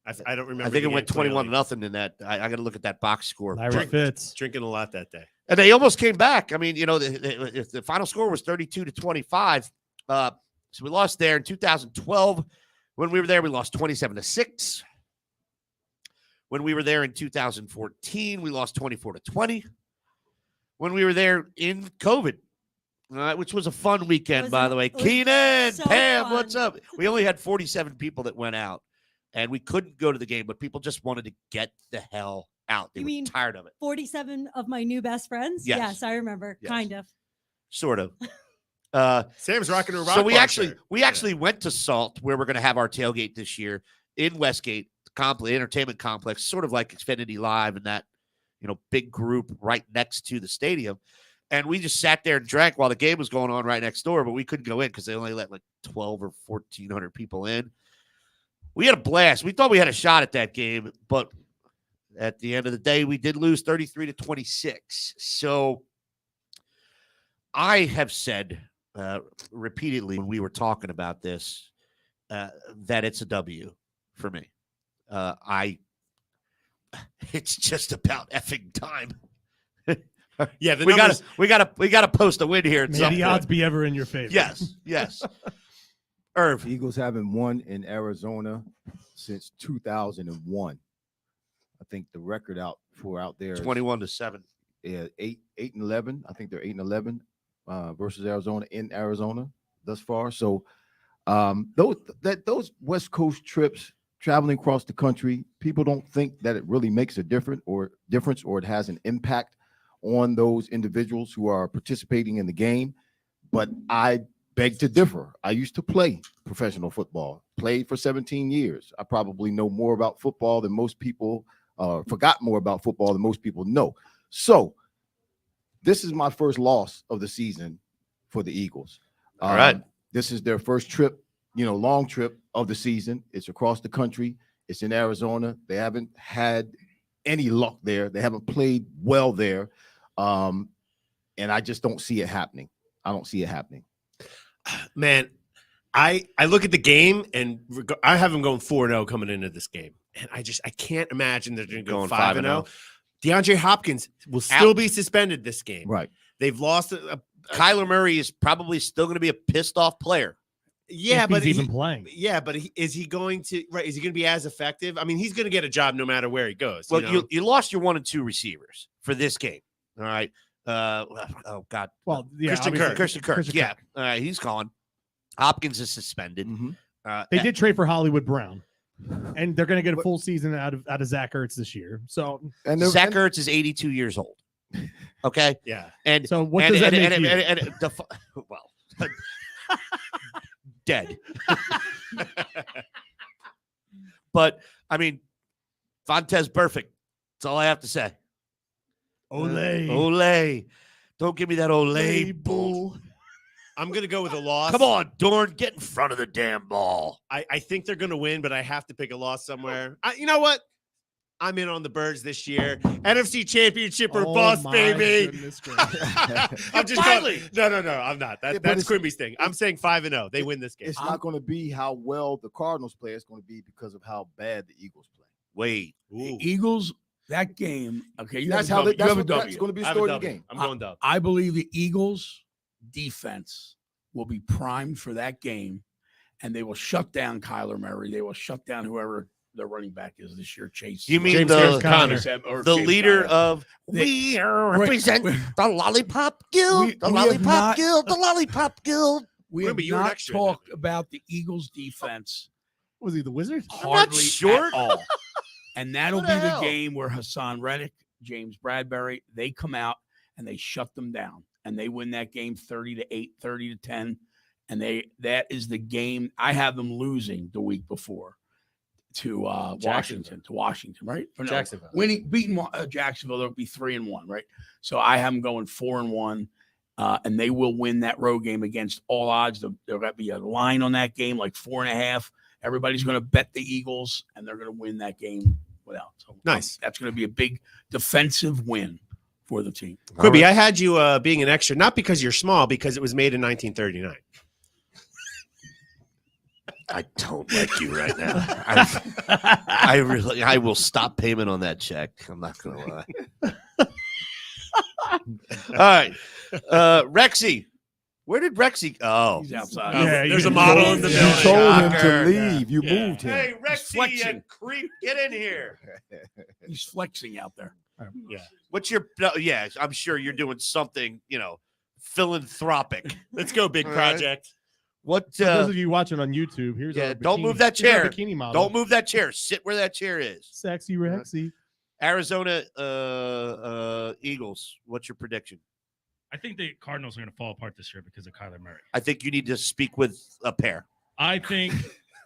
I don't remember. I think it went clearly. 21-0 in that. I got to look at that box score. Larry Fitz. Drinking a lot that day. And they almost came back. I mean, the final score was 32-25. So we lost there in 2012. When we were there, we lost 27-6. When we were there in 2014, we lost 24-20. When we were there in COVID, which was a fun weekend, by the way. Keenan, so Pam, fun. what's up? We only had 47 people that went out, and we couldn't go to the game, but people just wanted to get the hell out. They You were mean tired of it. 47 of my new best friends? Yes. I remember. Yes. Kind of. Sort of. Sam's rocking a rock. So we bar actually shirt. went to Salt, where we're going to have our tailgate this year in Westgate entertainment complex, sort of like Xfinity Live and that, big group right next to the stadium. And we just sat there and drank while the game was going on right next door, but we couldn't go in because they only let like 12 or 1,400 people in. We had a blast. We thought we had a shot at that game, but at the end of the day, we did lose 33-26. So I have said repeatedly when we were talking about this that it's a W for me. It's just about effing time. Yeah, the we numbers, gotta post a win here. At May some the point. odds be ever in your favor. Yes. Irv, Eagles haven't won in Arizona since 2001. I think the record out there is 21-7. 8-11. I think they're 8-11 versus Arizona in Arizona thus far. So those West Coast trips, traveling across the country, people don't think that it really makes a difference or it has an impact on those individuals who are participating in the game. But I beg to differ. I used to play professional football, played for 17 years. I probably know more about football than most people, forgot more about football than most people know. So this is my first loss of the season for the Eagles. All right. This is their first trip, long trip of the season. It's across the country. It's in Arizona. They haven't had any luck there. They haven't played well there. And I just don't see it happening. I don't see it happening. Man, I look at the game and I have them going 4-0 coming into this game. And I can't imagine they're going to go 5-0. DeAndre Hopkins will still be suspended this game. Right. They've lost Kyler Murray is probably still going to be a pissed off player. Yeah, If but he's even playing. Yeah, but is he going to Is he going to be as effective? I mean, he's going to get a job no matter where he goes. Well, you lost your 1 and 2 receivers for this game. All right. Oh God. Well, yeah, Christian obviously- Kirk. Christian Kirk. Christian Yeah. Kirk. All right. He's gone. Hopkins is suspended. Mhm. They did trade for Hollywood Brown, and they're going to get a full season out of Zach Ertz this year. So, And Zach Ertz is 82 years old. Okay. Yeah. And so what does that make you? well, dead. But I mean, Vontez perfect. That's all I have to say. Ole. Don't give me that Ole bull. I'm going to go with a loss. Come on, Dorn, get in front of the damn ball. I think they're going to win, but I have to pick a loss somewhere. You know what? I'm in on the Birds this year. NFC Championship or bust, baby. I'm just Finally. No, I'm not. Yeah, but That's it's- Quimby's thing. I'm saying 5-0. They win this game. it's not going to be how well the Cardinals play. It's going to be because of how bad the Eagles play. Wait. The Eagles, that game, okay, you That's have how a they, W. You have a that's W. going to be I a have a story of the W. game. I'm going dub. I believe the Eagles defense will be primed for that game, and they will shut down Kyler Murray. They will shut down whoever their running back is this year, Chase. You mean James the Harris Conner. Or the James leader Conner. of They- we Right. represent the Lollipop Guild, We the have Lollipop not- Guild, the Lollipop Guild. We have Remember, you were not next year in that talked game. about the Eagles defense Was he the Wizard? hardly sure. at all. And that'll What be the the hell? game where Hassan Reddick, James Bradbury, they come out and they shut them down. And they win that game 30-8, 30-10. And that is the game. I have them losing the week before to Washington, right? Or no, Jacksonville. beating Jacksonville, they'll be 3-1, right? So I have them going 4-1, and they will win that road game against all odds. There'll be a line on that game, like 4.5. Everybody's going to bet the Eagles, and they're going to win that game without. So Nice. That's going to be a big defensive win for the team. Quibby, I had you being an extra, not because you're small, because it was made in 1939. I don't like you right now. I will stop payment on that check. I'm not gonna lie. All right, Rexy. Where did Rexy? Oh, He's outside. Yeah, There's you a model told- in the you You building. told him Shocker. to leave. You Yeah. moved him. hey, Rexy, flexing. you creep, get in here. He's flexing out there. Yeah. What's your? Yeah, I'm sure you're doing something. Philanthropic. Let's go, big All right. project. What? For those of you watching on YouTube, here's Yeah, our don't bikini- move that here's our chair. Bikini model. Don't move that chair. Sit where that chair is. Sexy Rexy. Arizona Eagles. What's your prediction? I think the Cardinals are going to fall apart this year because of Kyler Murray. I think you need to speak with a pair. I think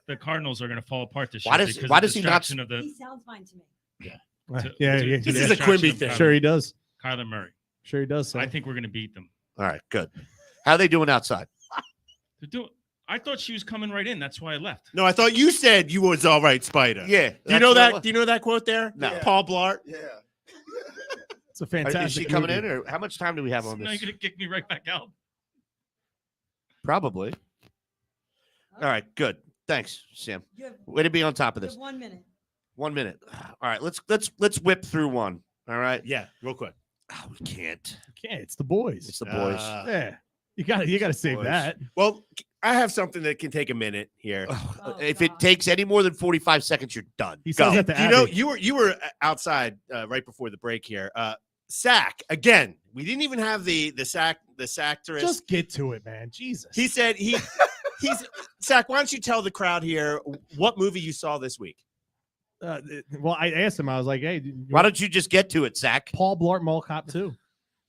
the Cardinals are going to fall apart this Why year. does- because why of does he not- distraction of the He sounds fine to me. Yeah, to- yeah, to- yeah. to This the is a distraction Quimby of thing. Kyler- Sure he does. Kyler Murray. Sure he does. So. I think we're going to beat them. All right, good. How are they doing outside? They're doing. I thought she was coming right in. That's why I left. No, I thought you said you was all right, Spider. Yeah. Do you know that? Do you know that quote there? No. Paul Blart. Yeah. It's a fantastic. Is she coming movie. in, or how much time do we have on Now you're this? going to kick me right back out. Probably. All right, good. Thanks, Sam. You have, Way to be on top of you this. have 1 minute. 1 minute. All right, let's whip through one. All right. Yeah, real quick. Oh, we can't. Yeah, it's the boys. It's the boys. Yeah, you got to save boys. that. Well, I have something that can take a minute here. Oh, If it God. takes any more than 45 seconds, you're done. He Go. says that to You know, Abby. you were outside right before the break here. Sack again. We didn't even have the sackterist. Just get to it, man. Jesus. He said he's Sack. Why don't you tell the crowd here what movie you saw this week? Well, I asked him. I was like, "Hey, Why don't you just get to it, Zach? Paul Blart Mall Cop 2?"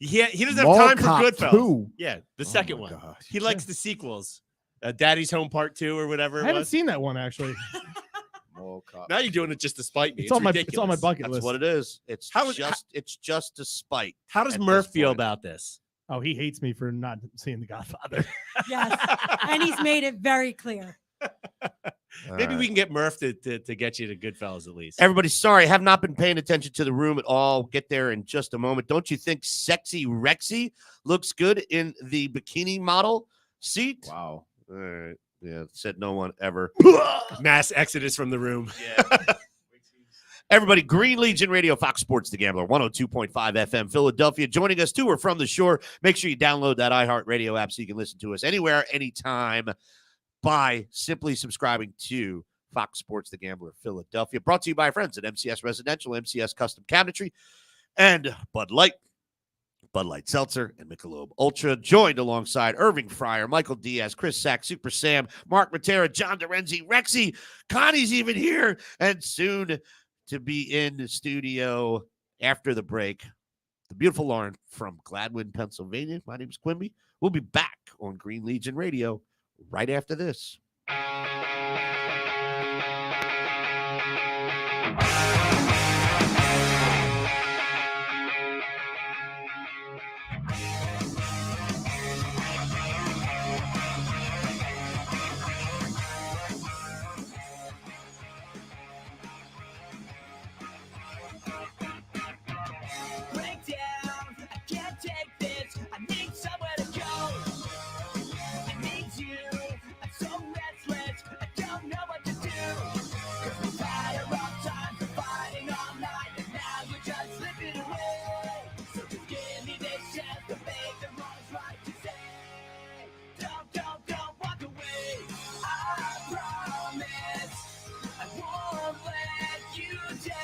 He doesn't have Mall time Cop for Goodfellas. 2. Yeah, the Oh second my one. gosh. He likes the sequels. Daddy's Home Part 2 or whatever I it haven't was. seen that one actually. Mall Cop. Now you're doing it just to spite me. It's on my ridiculous. bucket That's list. what it is. It's How is- just a spite. How does at Murph this feel point. about this? Oh, he hates me for not seeing The Godfather. Yes. And he's made it very clear. Maybe we can get Murph to get you to Goodfellas at least. Everybody, sorry, have not been paying attention to the room at all. Get there in just a moment. Don't you think Sexy Rexy looks good in the bikini model seat? Wow. All right. Yeah, said no one ever. Mass exodus from the room. Everybody, Green Legion Radio, Fox Sports The Gambler, 102.5 FM, Philadelphia. Joining us to or from the shore. Make sure you download that iHeartRadio app so you can listen to us anywhere, anytime by simply subscribing to Fox Sports The Gambler, Philadelphia. Brought to you by our friends at MCS Residential, MCS Custom Cabinetry, and Bud Light Seltzer, and Michelob Ultra. Joined alongside Irving, Fryar, Michael Diaz, Chris Sack, Super Sam, Mark Matera, John Dorenzi, Rexy. Connie's even here, and soon to be in the studio after the break, the beautiful Lauren from Gladwin, Pennsylvania. My name is Quimby. We'll be back on Green Legion Radio right after this. Breakdown, I can't take this. I need somewhere to go. I need you. I'm so restless. I don't know what to do. 'Cause we've had a rough time for fighting all night, and now you're just slipping away. So just give me this chance to make the wrongs right, to say, don't walk away. I promise I won't let you down,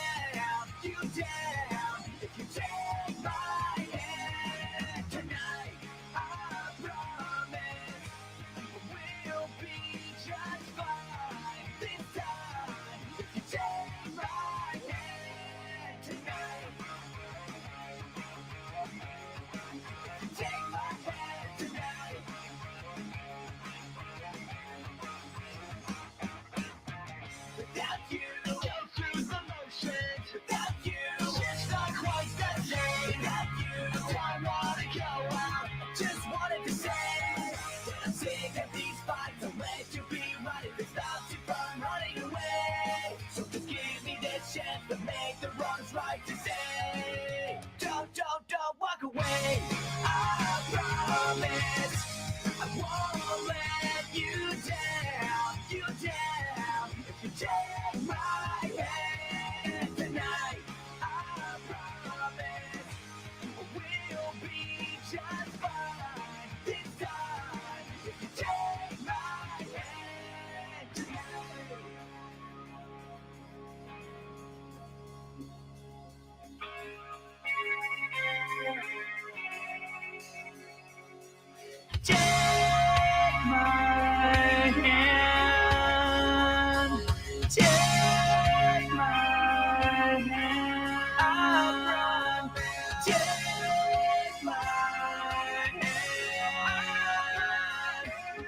If you take my hand tonight, I promise we'll be just fine this time. If you take my hand tonight, if you take my hand tonight. Without you, don't choose the motions. Without you, it's not quite the same. Without you, I wanna go out. Just wanted to say that I'm sick of these fights. I'll let you be right if it stops you from running away. So just give me this chance to make the wrongs right, to say, don't walk away. I promise I won't let you down, If you take my hand tonight, I promise we'll be just fine this time. If you take my hand tonight. Take my hand. Take my hand. I promise. Take my hand.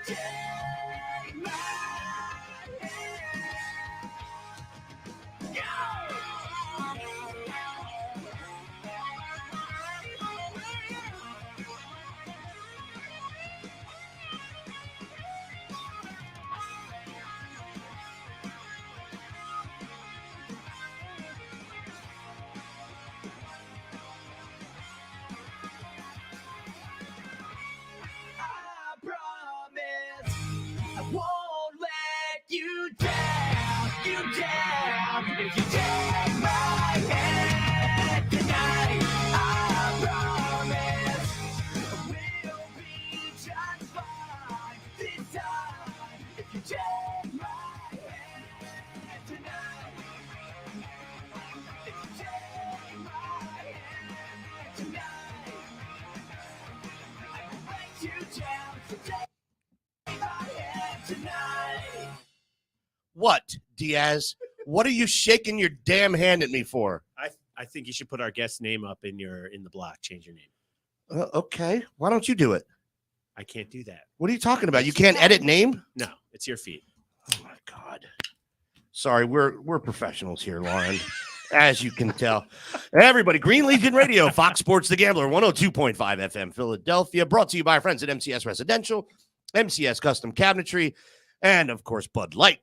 Take my hand. Go! I promise I won't let you down, If you take my hand tonight, I promise we'll be just fine this time. If you take my hand tonight, if you take my hand tonight, I will break you down. So take my hand tonight. What, Diaz? What are you shaking your damn hand at me for? I think you should put our guest name up in the block. Change your name. Okay. Why don't you do it? I can't do that. What are you talking about? You can't edit name? No, it's your feed. Oh, my God. Sorry, we're professionals here, Lauren, as you can tell. Everybody, Green Legion Radio, Fox Sports The Gambler, 102.5 FM, Philadelphia. Brought to you by our friends at MCS Residential, MCS Custom Cabinetry, and of course, Bud Light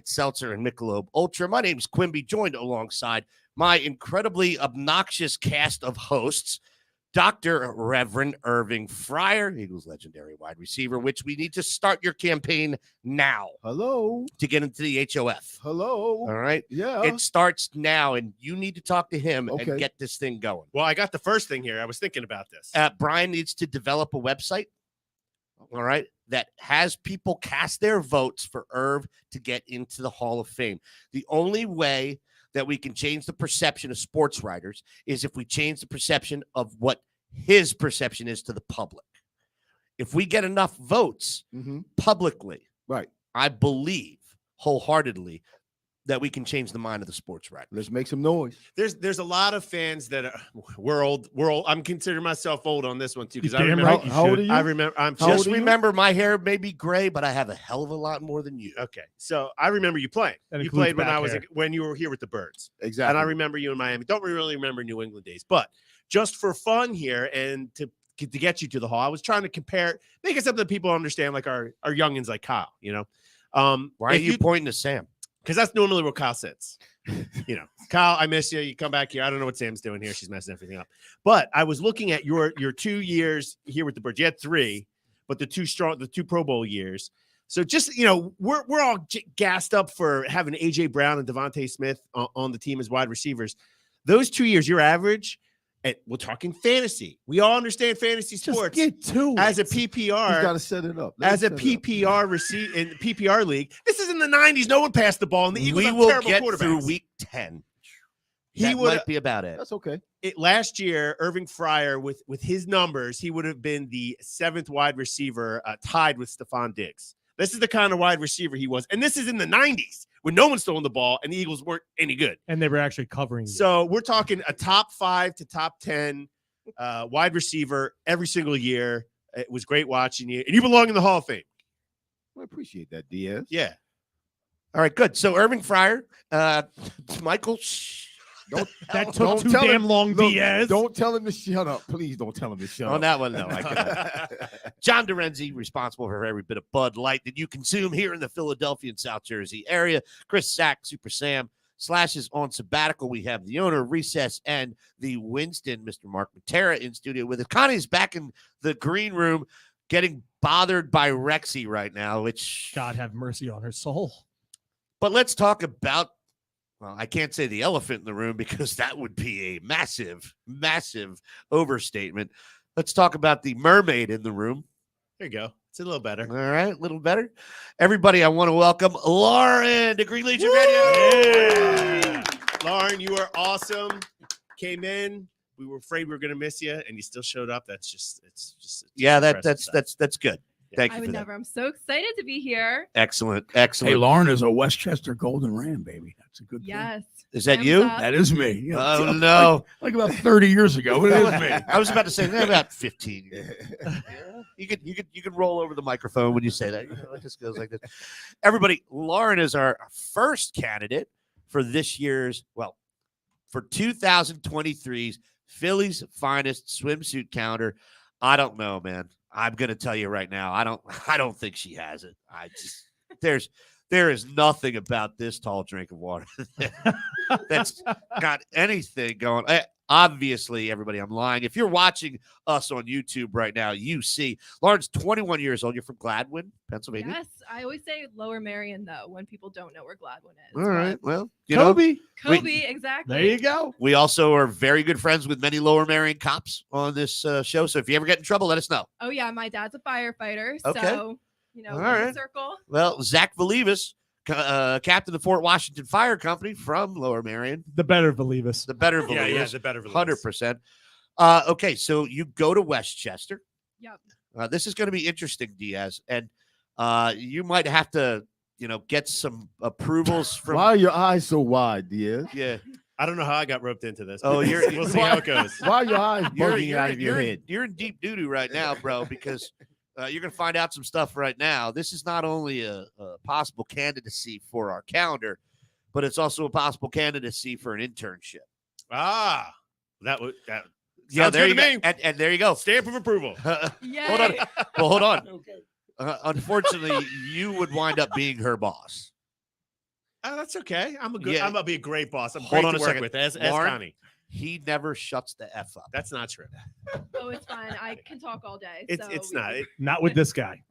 Seltzer, and Michelob Ultra. My name's Quimby, joined alongside my incredibly obnoxious cast of hosts, Dr. Reverend Irving Fryar, Eagles legendary wide receiver, which we need to start your campaign now Hello. to get into the HOF. Hello. All right. Yeah. It starts now, and you need to talk to him Okay. and get this thing going. Well, I got the first thing here. I was thinking about this. Brian needs to develop a website, all right, that has people cast their votes for Irv to get into the Hall of Fame. The only way that we can change the perception of sports writers is if we change the perception of what his perception is to the public. If we get enough votes publicly, Right. I believe wholeheartedly that we can change the mind of the sports writer. Let's make some noise. There's a lot of fans that are we're old. I'm considering myself old on this one too because I Damn remember. right you How old should. are you? I remember. I'm How old Just are you? remember, my hair may be gray, but I have a hell of a lot more than you. okay. So I remember you playing. That You includes played when back I was hair. when you were here with the Birds, Exactly. and I remember you in Miami. Don't really remember New England days, but just for fun here and to get you to the Hall, I was trying to compare, make it something that people understand, like our youngins like Kyle. You know, Why are if you pointing to Sam? because that's normally where Kyle sits. You know, Kyle, I miss you. You come back here. I don't know what Sam's doing here. She's messing everything up. But I was looking at your 2 years here with the Birds. You had 3, but the two Pro Bowl years. So just, you know, we're all gassed up for having AJ Brown and Devontae Smith on the team as wide receivers. Those 2 years, your average, and we're talking fantasy. We all understand fantasy Just sports get to as a it. He's PPR. got to set it up. Let As him a set it up. PPR in PPR league, this is in the 90s. No one passed the ball, and the Eagles We have will terrible get quarterbacks. through week 10. He That would might be about it. That's okay. last year. Irving Fryar, with his numbers, he would have been the 7th wide receiver, tied with Stephon Diggs. This is the kind of wide receiver he was, and this is in the 90s when no one's throwing the ball and the Eagles weren't any good. And they were actually covering you. So we're talking a top 5 to top 10 wide receiver every single year. It was great watching you, and you belong in the Hall of Fame. I appreciate that, Diaz. Yeah. All right, good. So Irving Fryar, Michael. That Don't took too tell him- damn long, Look, Diaz. Don't tell him to shut up. Please don't tell him to shut On up. that one, no. I cannot. John Dorenzi, responsible for every bit of Bud Light that you consume here in the Philadelphia and South Jersey area. Chris Sack, Super Sam, Slashes on sabbatical. We have the owner of Recess and the Winston, Mr. Mark Matera, in studio with us. Connie's back in the green room getting bothered by Rexy right now, which God have mercy on her soul. But let's talk about, well, I can't say the elephant in the room because that would be a massive, massive overstatement. Let's talk about the mermaid in the room. There you go. It's a little better. All right, a little better. Everybody, I want to welcome Lauren to Green Legion Radio. Lauren, you are awesome. Came in. We were afraid we were going to miss you, and you still showed up. It's just Yeah, impressive stuff. that's good. Thank I you would for that. never. I'm so excited to be here. Excellent, Hey, excellent. Lauren is a Westchester Golden Ram, baby. That's a good thing. Yes. Is that Thumbs you? up. That is me. Yeah, Oh like- no! Like about 30 years ago. It is me. I was about to say about 15 years. You can roll over the microphone when you say that. You know, it just goes like this. Everybody, Lauren is our first candidate for this year's, well, for 2023's Phillies finest swimsuit calendar. I don't know, man. I'm gonna tell you right now. I don't think she has it. There is nothing about this tall drink of water that's got anything going. Obviously, everybody, I'm lying. If you're watching us on YouTube right now, you see Lauren's 21 years old. You're from Gladwin, Pennsylvania. Yes. I always say Lower Marion, though, when people don't know where Gladwin is. All right. Well, Kobe. Kobe, exactly. There you go. we also are very good friends with many Lower Marion cops on this show. So if you ever get in trouble, let us know. Oh, yeah. My dad's a firefighter. Okay. So, All we're in right. the circle. Well, Zach Valivas, captain of the Fort Washington Fire Company from Lower Marion, The better believe us. the better Yeah, Valivas. the better. 100%. Okay, so you go to Westchester. Yep. This is going to be interesting, Diaz, and you might have to, get some approvals from. Why are your eyes so wide, Diaz? Yeah. I don't know how I got roped into this. Oh, you're. We'll see how it goes. Why are your eyes bugging out of your head? You're in deep doo doo right now, bro, because you're going to find out some stuff right now. This is not only a possible candidacy for our calendar, but it's also a possible candidacy for an internship. Ah, that would that. Yeah, sounds there good you to go. me. And there you go. Stamp of approval. Yay. Hold on. Well, hold on. unfortunately, you would wind up being her boss. Oh, that's okay. I'm Yeah. gonna be a great boss. I'm Hold great on to a work second. with. As Lauren? Connie. He never shuts the F up. That's not true. Oh, it's fine. I can talk all day. It's so it's we not. can- Not with this guy.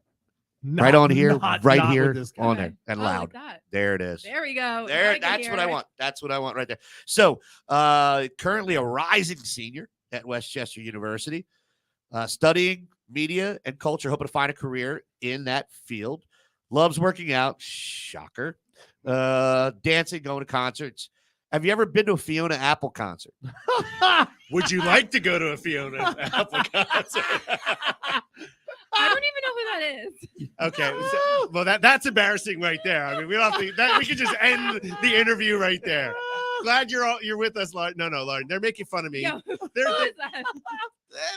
Right on here, not right with here, this guy. on Okay. there, and Oh, loud. like that. There it is. There we go. There, Now I can that's hear what I it. want. That's what I want right there. So, currently a rising senior at Westchester University, studying media and culture, hoping to find a career in that field. Loves working out. Shocker. Dancing, going to concerts. Have you ever been to a Fiona Apple concert? Would you like to go to a Fiona Apple concert? I don't even know who that is. Okay. Well, that's embarrassing right there. I mean, we don't have to. We could just end the interview right there. Glad you're with us, Lauren. No, Lauren. They're making fun of me. Yo, who There- is that?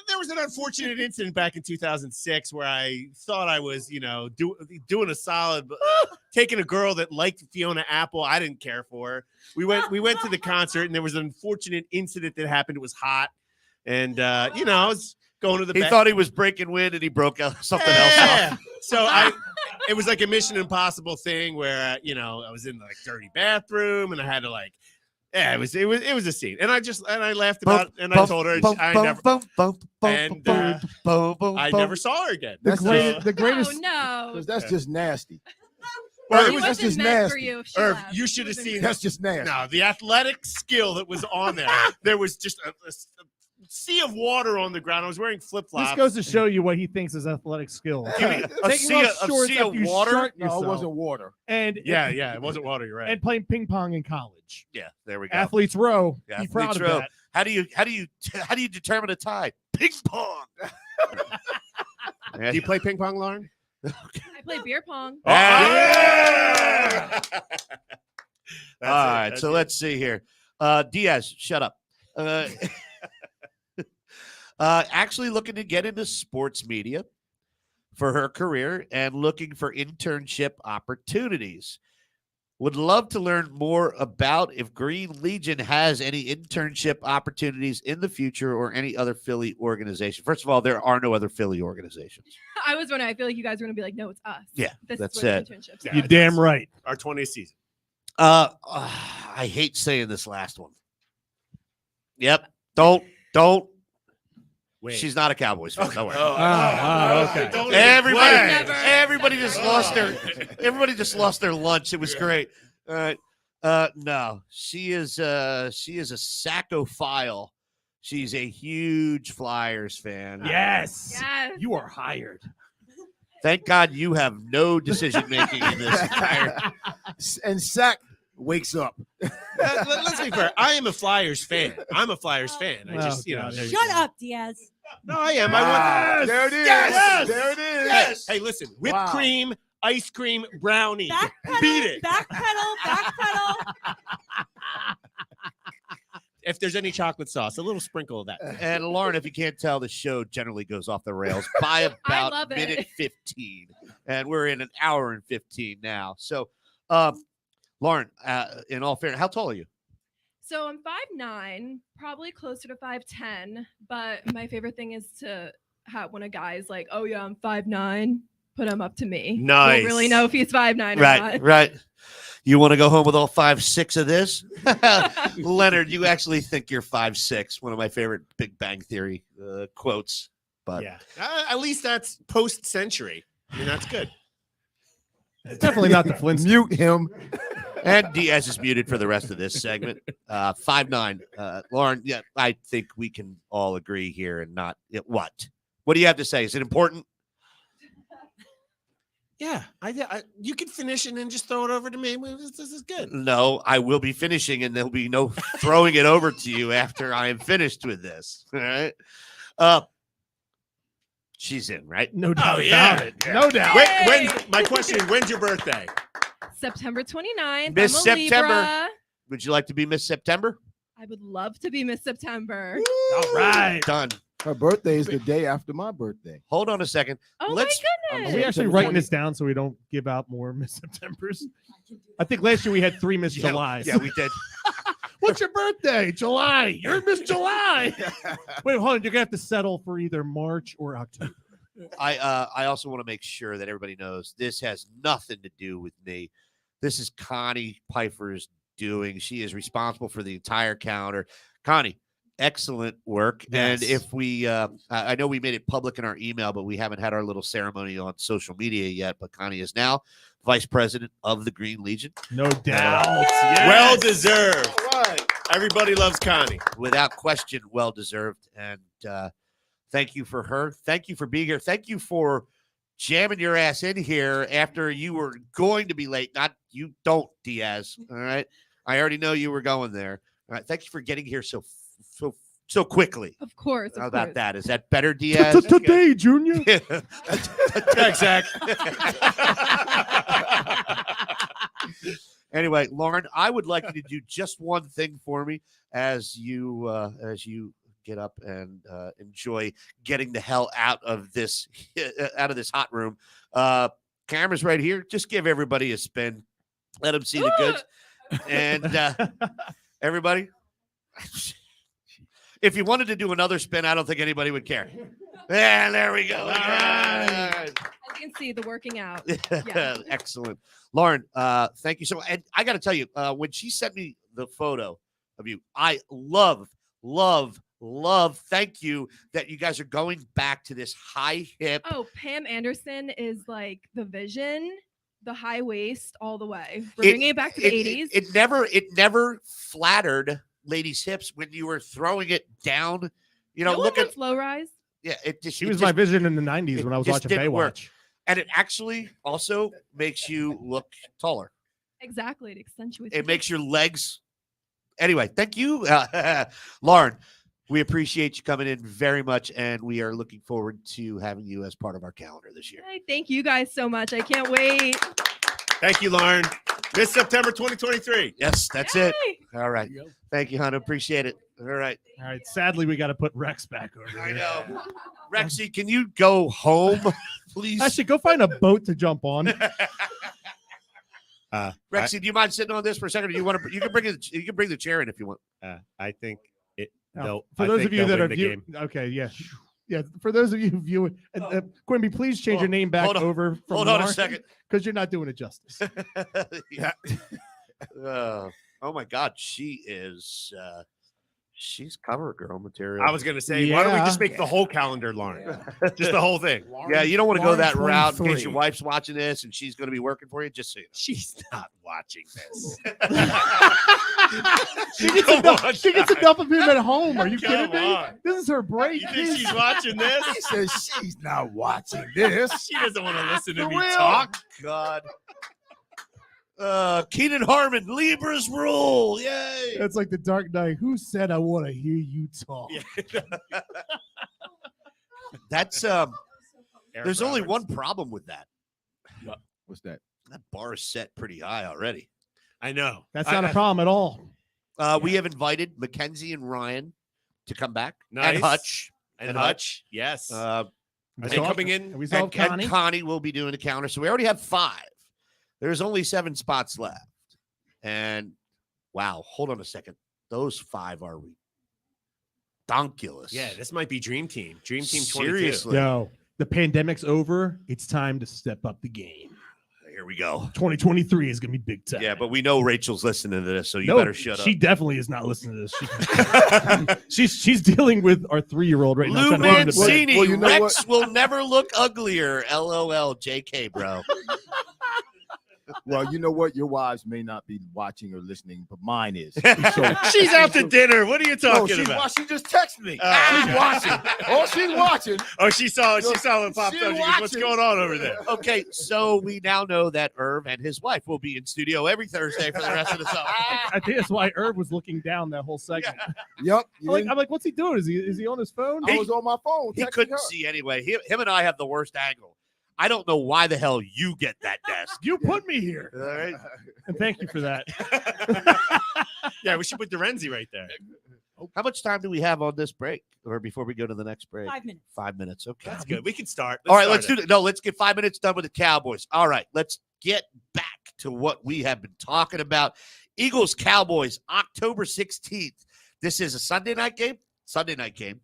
There was an unfortunate incident back in 2006 where I thought I was, doing a solid, but taking a girl that liked Fiona Apple. I didn't care for her. We went to the concert, and there was an unfortunate incident that happened. It was hot, and I was going to the. He thought he was breaking wind, and he broke out something else off. So it was like a Mission Impossible thing where I was in like dirty bathroom, and I had to like. Yeah, it was a scene, and I laughed about it, and I told her I never saw her again. That's The greatest. Oh no. Because that's just nasty. Well, It it was that's wasn't just meant for nasty. you. if she Irv, left. you It should have wasn't seen meant- That's just nasty. No, the athletic skill that was on there. There was just a sea of water on the ground. I was wearing flip flops. This goes to show you what he thinks is athletic skill. A Taking sea off of shorts after you water? shart No, yourself it wasn't water. And Yeah, it wasn't water. You're right. and playing ping pong in college. Yeah, there we go. Athletes row. Yeah, Be proud athletes of row. that. How do you determine a tie? Ping pong. Do you play ping pong, Lauren? I play beer pong. All right, so let's see here. Diaz, shut up. Actually looking to get into sports media for her career and looking for internship opportunities. Would love to learn more about if Green Legion has any internship opportunities in the future or any other Philly organization. First of all, there are no other Philly organizations. I was wondering. I feel like you guys are going to be like, no, it's us. Yeah, This that's is where it. the internships Yeah. are. You're damn right. Our 20th season. I hate saying this last one. Yep. Don't. Wait. She's not a Cowboys fan. Don't worry. okay. Don't even Everybody, play. everybody just lost their lunch. It was great. All right. No, she is a saccophile. She's a huge Flyers fan. Yes. Yes. You are hired. Thank God you have no decision making in this entire. And Sack wakes up. Let's be fair. I am a Flyers fan. I'm a Flyers fan. I just, Oh, God. Shut up, Diaz. No, I am. Wow. There it is. Yes! There it is. Yes. Hey, listen. Whipped Wow. cream, ice cream, brownie. Backpedal. Beat it. Backpedal. If there's any chocolate sauce, a little sprinkle of that. And Lauren, if you can't tell, the show generally goes off the rails by about love it. minute 15, and we're in an hour and 15 now. So, Lauren, in all fairness, how tall are you? So I'm 5'9", probably closer to 5'10", but my favorite thing is to have when a guy's like, "Oh yeah, I'm 5'9", put him up to me. Nice. Don't really know if he's 5'9" or Right, not. right. You want to go home with all 5'6" of this? Leonard, you actually think you're 5'6", one of my favorite Big Bang Theory quotes. But Yeah. At least that's post-century. I mean, that's good. Definitely not the Flintstones. Mute him. And Diaz is muted for the rest of this segment. 5'9". Lauren, yeah, I think we can all agree here and not what? What do you have to say? Is it important? Yeah. You can finish and then just throw it over to me. This is good. No, I will be finishing, and there'll be no throwing it over to you after I am finished with this. All right. She's in, right? No doubt yeah. about it. No doubt. Wait, my question is, when's your birthday? September 29th. Miss I'm a September. Libra. Would you like to be Miss September? I would love to be Miss September. All right. Done. Her birthday is the day after my birthday. Hold on a second. Oh Let's- my Are goodness. we actually writing this down so we don't give out more Miss Septembers? I think last year we had 3 Miss Julys. Yeah, we did. What's your birthday? July. You're Miss July. Wait, hold on. You're gonna have to settle for either March or October. I also want to make sure that everybody knows this has nothing to do with me. This is Connie Pfeiffer's doing. She is responsible for the entire calendar. Connie, excellent work. And Yes. if we, I know we made it public in our email, but we haven't had our little ceremony on social media yet. But Connie is now vice president of the Green Legion. No doubt. Well deserved. All right. Everybody loves Connie. Without question, well deserved. And thank you for her. Thank you for being here. Thank you for jamming your ass in here after you were going to be late. Not you don't, Diaz. All right. I already know you were going there. All right. Thank you for getting here so quickly. Of course. How Of about course. that? Is that better, Diaz? Today, Junior. Exactly. Anyway, Lauren, I would like you to do just one thing for me as you get up and enjoy getting the hell out of this hot room. Camera's right here. Just give everybody a spin. Let them see the goods. And everybody, if you wanted to do another spin, I don't think anybody would care. Yeah, there we go. All right. As you can see, the working out. Yeah. Excellent. Lauren, thank you so much. And I got to tell you, when she sent me the photo of you, I love, thank you that you guys are going back to this high hip. Oh, Pam Anderson is like the vision, the high waist all the way. We're bringing it back to the 80s. It never flattered ladies' hips when you were throwing it down. You know, no look one at low rise. yeah. It just She it was just- my vision in the 90s it when I was just watching didn't work. Baywatch. and it actually also makes you look taller. Exactly. It accentuates. It makes your legs. Anyway, thank you, Lauren. We appreciate you coming in very much, and we are looking forward to having you as part of our calendar this year. Hey, thank you guys so much. I can't wait. Thank you, Lauren. This September 2023. Yes, that's it. Yay. All right. Thank you, Hunter. Appreciate it. All right. All right. Sadly, we got to put Rex back over I here. know. Rexy, can you go home, please? Actually, go find a boat to jump on. Rexy, do you mind sitting on this for a second? Or you want to? You can bring it. You can bring the chair in if you want. I think it. Now, they'll- for I those think of you they'll that win are the viewing, game. okay, yeah, yeah. For those of you viewing, Quimby, please change your name back hold on. over from Hold on a second. because you're not doing it justice. Yeah. Oh my God, she is. She's cover girl material. I was gonna say, why don't we just Yeah. make the whole calendar, Lauren? Just the whole thing. Yeah, you don't want to go that Lauren route in case 23. your wife's watching this and she's going to be working for you. Just so you know. She's not watching this. She gets enough of him at home. Are you Come kidding me? on. This is her break. You think she's watching this? He says she's not watching this. She doesn't want to listen to For me real? talk. God. Keenan Harmon, Libra's rule. Yay. It's like the Dark Knight. Who said I want to hear you talk? That's there's only one problem with that. What's that? That bar is set pretty high already. I know. That's not a problem at all. We have invited Mackenzie and Ryan to come back. Nice. And Hutch. And Hutch. Yes. Uh, Are they coming in? We saw and Connie. Connie will be doing the counter. So we already have 5. There's only 7 spots left. And wow, hold on a second. Those 5 are redonkulous. Yeah, this might be Dream Team. Dream Team 22. Seriously. Yo, the pandemic's over. It's time to step up the game. Here we go. 2023 is gonna be big time. Yeah, but we know Rachel's listening to this, so you No, better shut She up. definitely is not listening to this. She's dealing with our 3-year-old right now. Lou trying to put him to bed. Mancini, Well, you know Rex will never look uglier. LOL, JK, bro. Well, you know what? Your wives may not be watching or listening, but mine is. She's out to dinner. What are you No, talking she's about? watching. She just texted me. Oh, She's watching. Oh, she's watching. Oh, she saw it popped up. She's She goes, what's watching. going on over there? Okay, so we now know that Irv and his wife will be in studio every Thursday for the rest of the summer. I think that's why Irv was looking down that whole segment. Yep. I'm like, what's he doing? Is he on his phone? I was on my phone. He texting couldn't her. see anyway. Him and I have the worst angle. I don't know why the hell you get that desk. You put me here, All right. and thank you for that. Yeah, we should put Dorenzi right there. How much time do we have on this break, or before we go to the next break? 5 minutes. 5 minutes. Okay. That's good. We can start. All right, let's start do it. No, let's get 5 minutes done with the Cowboys. All right, let's get back to what we have been talking about. Eagles Cowboys, October 16th. This is a Sunday night game. Sunday night game.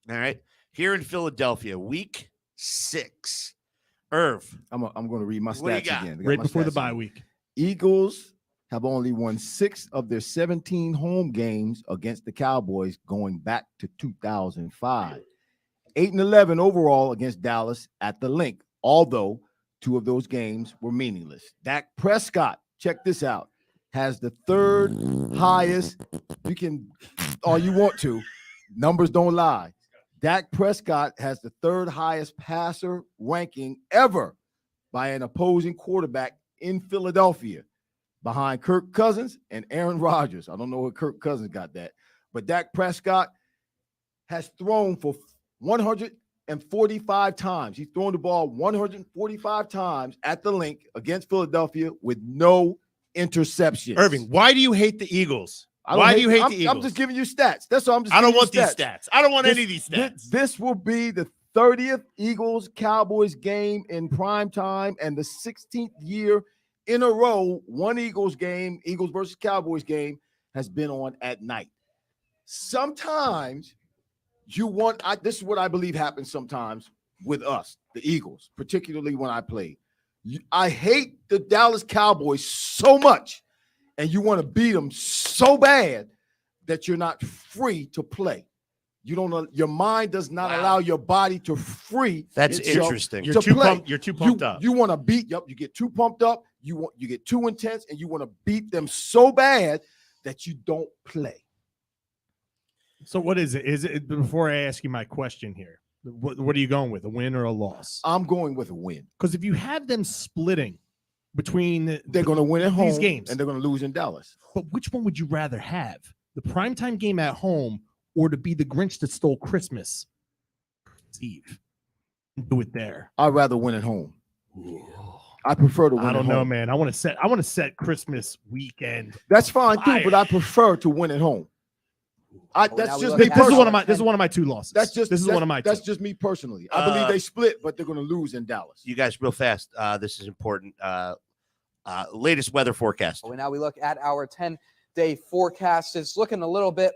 All right. Here in Philadelphia, week 6. Irv, I'm going to read my What do you stats got? again. I got Right my before the stats bye again. week. Eagles have only won 6 of their 17 home games against the Cowboys going back to 2005. 8-11 overall against Dallas at the Link, although 2 of those games were meaningless. Dak Prescott, check this out, has the 3rd highest. You can, all you want to, numbers don't lie. Dak Prescott has the 3rd highest passer ranking ever by an opposing quarterback in Philadelphia, behind Kirk Cousins and Aaron Rodgers. I don't know where Kirk Cousins got that, but Dak Prescott has thrown for 145 times. He's thrown the ball 145 times at the Link against Philadelphia with no interceptions. Irving, why do you hate the Eagles? Why do you hate the Eagles? I'm just giving you stats. That's all. I'm just. I don't giving want you these stats. I don't want any of these stats. This will be the 30th Eagles Cowboys game in prime time and the 16th year in a row one Eagles game, Eagles versus Cowboys game, has been on at night. Sometimes you want. This is what I believe happens sometimes with us, the Eagles, particularly when I play. I hate the Dallas Cowboys so much, and you want to beat them so bad that you're not free to play. You don't know, your mind does not allow your body to free. That's itself interesting. You're to too play. pumped. You're too pumped up. You want to beat. Yep, you get too pumped up. You get too intense, and you want to beat them so bad that you don't play. So what is it? Is it, before I ask you my question here, what are you going with, a win or a loss? I'm going with a win. Because if you have them splitting between They're going to win at home these games, and they're going to lose in Dallas. but which one would you rather have? The primetime game at home or to be the Grinch that stole Christmas Eve? Do it there. I'd rather win at home. I prefer to win. I don't at know, home. man. I want to set Christmas weekend. That's fine too, but I prefer to win at home. That's just me. This is one of my 2 losses. This is one of my 2. That's just me personally. I believe they split, but they're going to lose in Dallas. You guys, real fast. This is important. Latest weather forecast. Now we look at our 10-day forecast. It's looking a little bit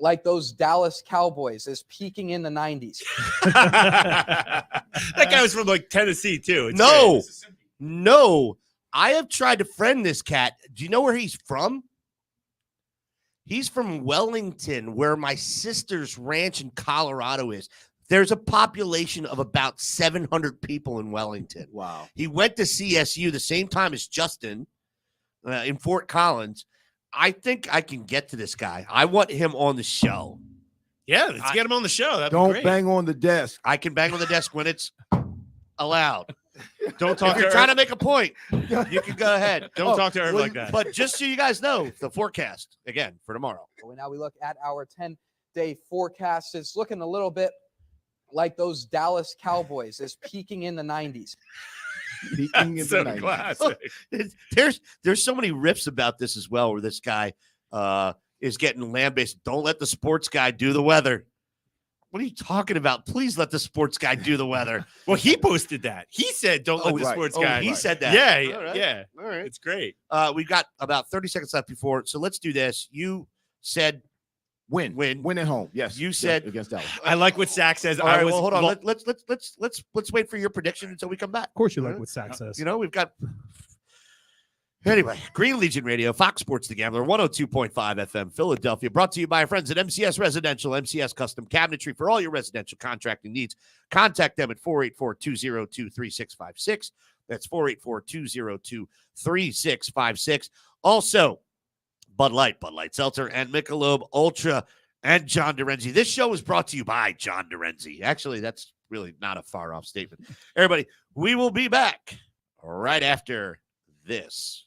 like those Dallas Cowboys, is peaking in the 90s. That guy was from like Tennessee too. It's No, great. no. I have tried to friend this cat. Do you know where he's from? He's from Wellington, where my sister's ranch in Colorado is. There's a population of about 700 people in Wellington. Wow. He went to CSU the same time as Justin in Fort Collins. I think I can get to this guy. I want him on the show. Yeah, let's get him on the show. That'd be Don't great. bang on the desk. I can bang on the desk when it's allowed. Don't talk If to you're Irv. trying to make a point, you can go ahead. Don't talk to Irv like that. But just so you guys know, the forecast again for tomorrow. Now we look at our 10-day forecast. It's looking a little bit like those Dallas Cowboys, is peaking in the 90s. Peaking in So the 90s. classic. There's so many riffs about this as well, where this guy is getting lambasted. Don't let the sports guy do the weather. What are you talking about? Please let the sports guy do the weather. Well, he posted that. He said, "Don't let the right. sports Oh, guy." He said that. Yeah, All right. yeah. All right. It's great. We've got about 30 seconds left before, so let's do this. You said Win at home. Yes. You Yes, said- against Dallas. I like what Zach says. All right, I was well, hold on. lo- Let's wait for your prediction until we come back. Of course you like what Sack says. You know, we've got. Anyway, Green Legion Radio, Fox Sports The Gambler, 102.5 FM, Philadelphia, brought to you by our friends at MCS Residential, MCS Custom Cabinetry for all your residential contracting needs. Contact them at 484-202-3656. That's 484-202-3656. Also, Bud Light Seltzer, and Michelob Ultra, and John Dorenzi. This show is brought to you by John Dorenzi. Actually, that's really not a far off statement. Everybody, we will be back right after this.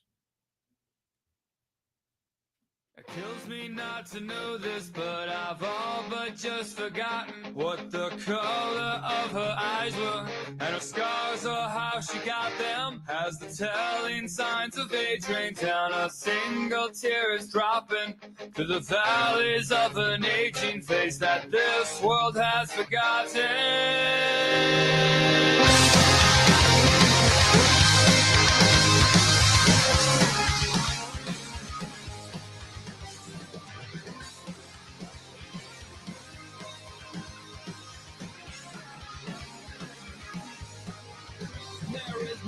It kills me not to know this, but I've all but just forgotten what the color of her eyes were, and her scars or how she got them. As the telling signs of age rain down, a single tear is dropping through the valleys of an aging face that this world has forgotten.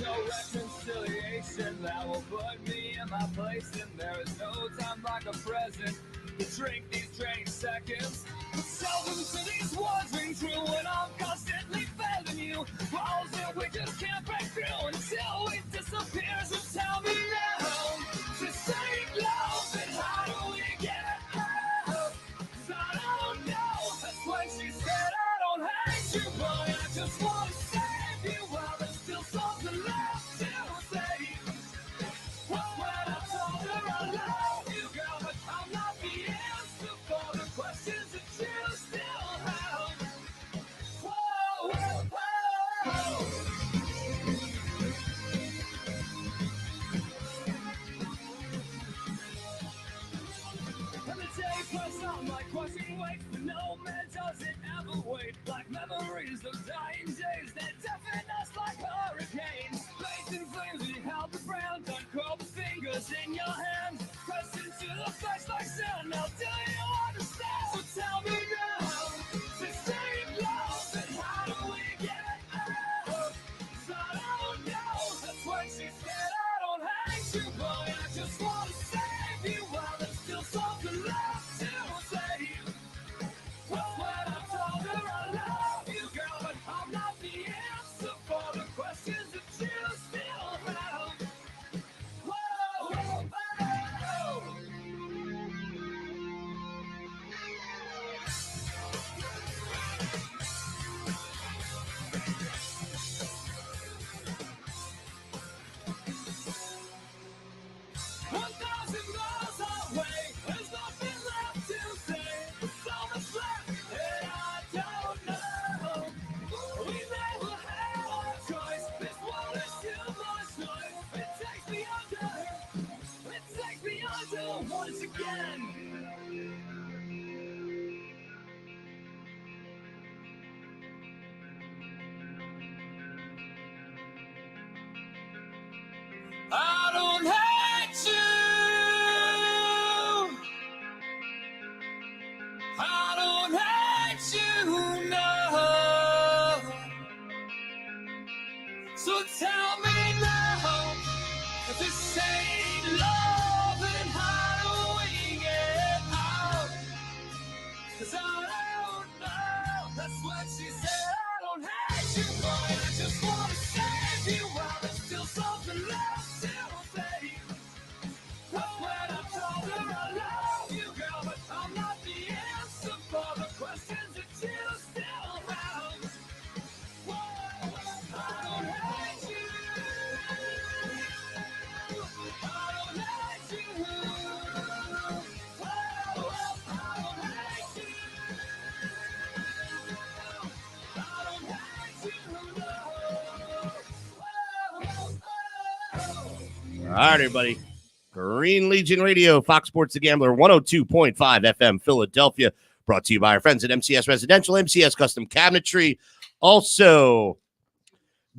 no reconciliation that will put me in my place, and there is no time like a present to drink these draining seconds. Seldom to these words ring true when I'm constantly failing you. Walls that we just can't break through until we disappear. So tell me now, to save love, and how do we get out? 'Cause I don't know. That's when she said I don't hate you, but I just want to save you while there's still something left to say. Well, when I told her I love you, girl, but I'm not the answer for the questions that you still have. Whoa, whoa, whoa. And the day press on like crushing weight, but no man does it ever wait. Like memories of dying days that deafen us like hurricanes. Faith in flames, we held the ground, uncurled the fingers in your hand. Pressed into the face like sand, now do you understand? So tell me now, to save love, and how do we get out? 'Cause I don't know, that's when she said I don't hate you, but I just want to save you while there's still something left to say. Well, when I told her I love you, girl, but I'm not the answer for the questions that you still have. Whoa, whoa, whoa. Once again. I don't hate you. I don't hate you, no. So tell me now, if this ain't love, then how do we get out? 'Cause I don't know. That's what she said. I don't hate you, boy. I just want to save you while there's still something left to say. Well, when I told her I love you, girl, but I'm not the answer for the questions that you still have. Whoa, I don't hate you. I don't hate you. Whoa, I don't hate you. I don't hate you, no. Whoa. All right, everybody. Green Legion Radio, Fox Sports The Gambler, 102.5 FM, Philadelphia. Brought to you by our friends at MCS Residential, MCS Custom Cabinetry. Also,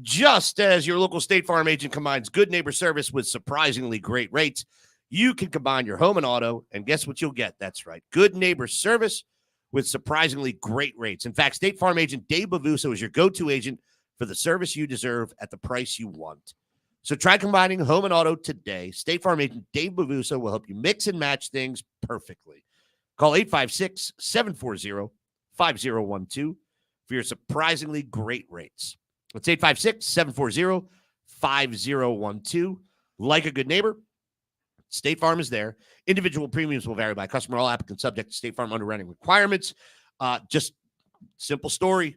just as your local State Farm agent combines good neighbor service with surprisingly great rates, you can combine your home and auto, and guess what you'll get? That's right, good neighbor service with surprisingly great rates. In fact, State Farm agent Dave Bavuso is your go-to agent for the service you deserve at the price you want. So try combining home and auto today. State Farm agent Dave Bavuso will help you mix and match things perfectly. Call 856-740-5012 for your surprisingly great rates. It's 856-740-5012. Like a good neighbor, State Farm is there. Individual premiums will vary by customer. All applicants subject to State Farm underwriting requirements. Just simple story.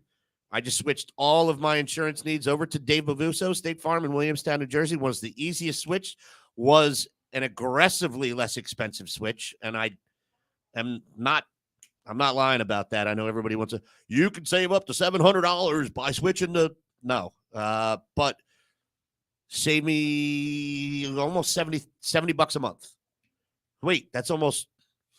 I just switched all of my insurance needs over to Dave Bavuso, State Farm in Williamstown, New Jersey. Was the easiest switch, was an aggressively less expensive switch. And I'm not lying about that. I know everybody wants to, you can save up to $700 by switching to, no. But save me almost 70 bucks a month. Wait, that's more.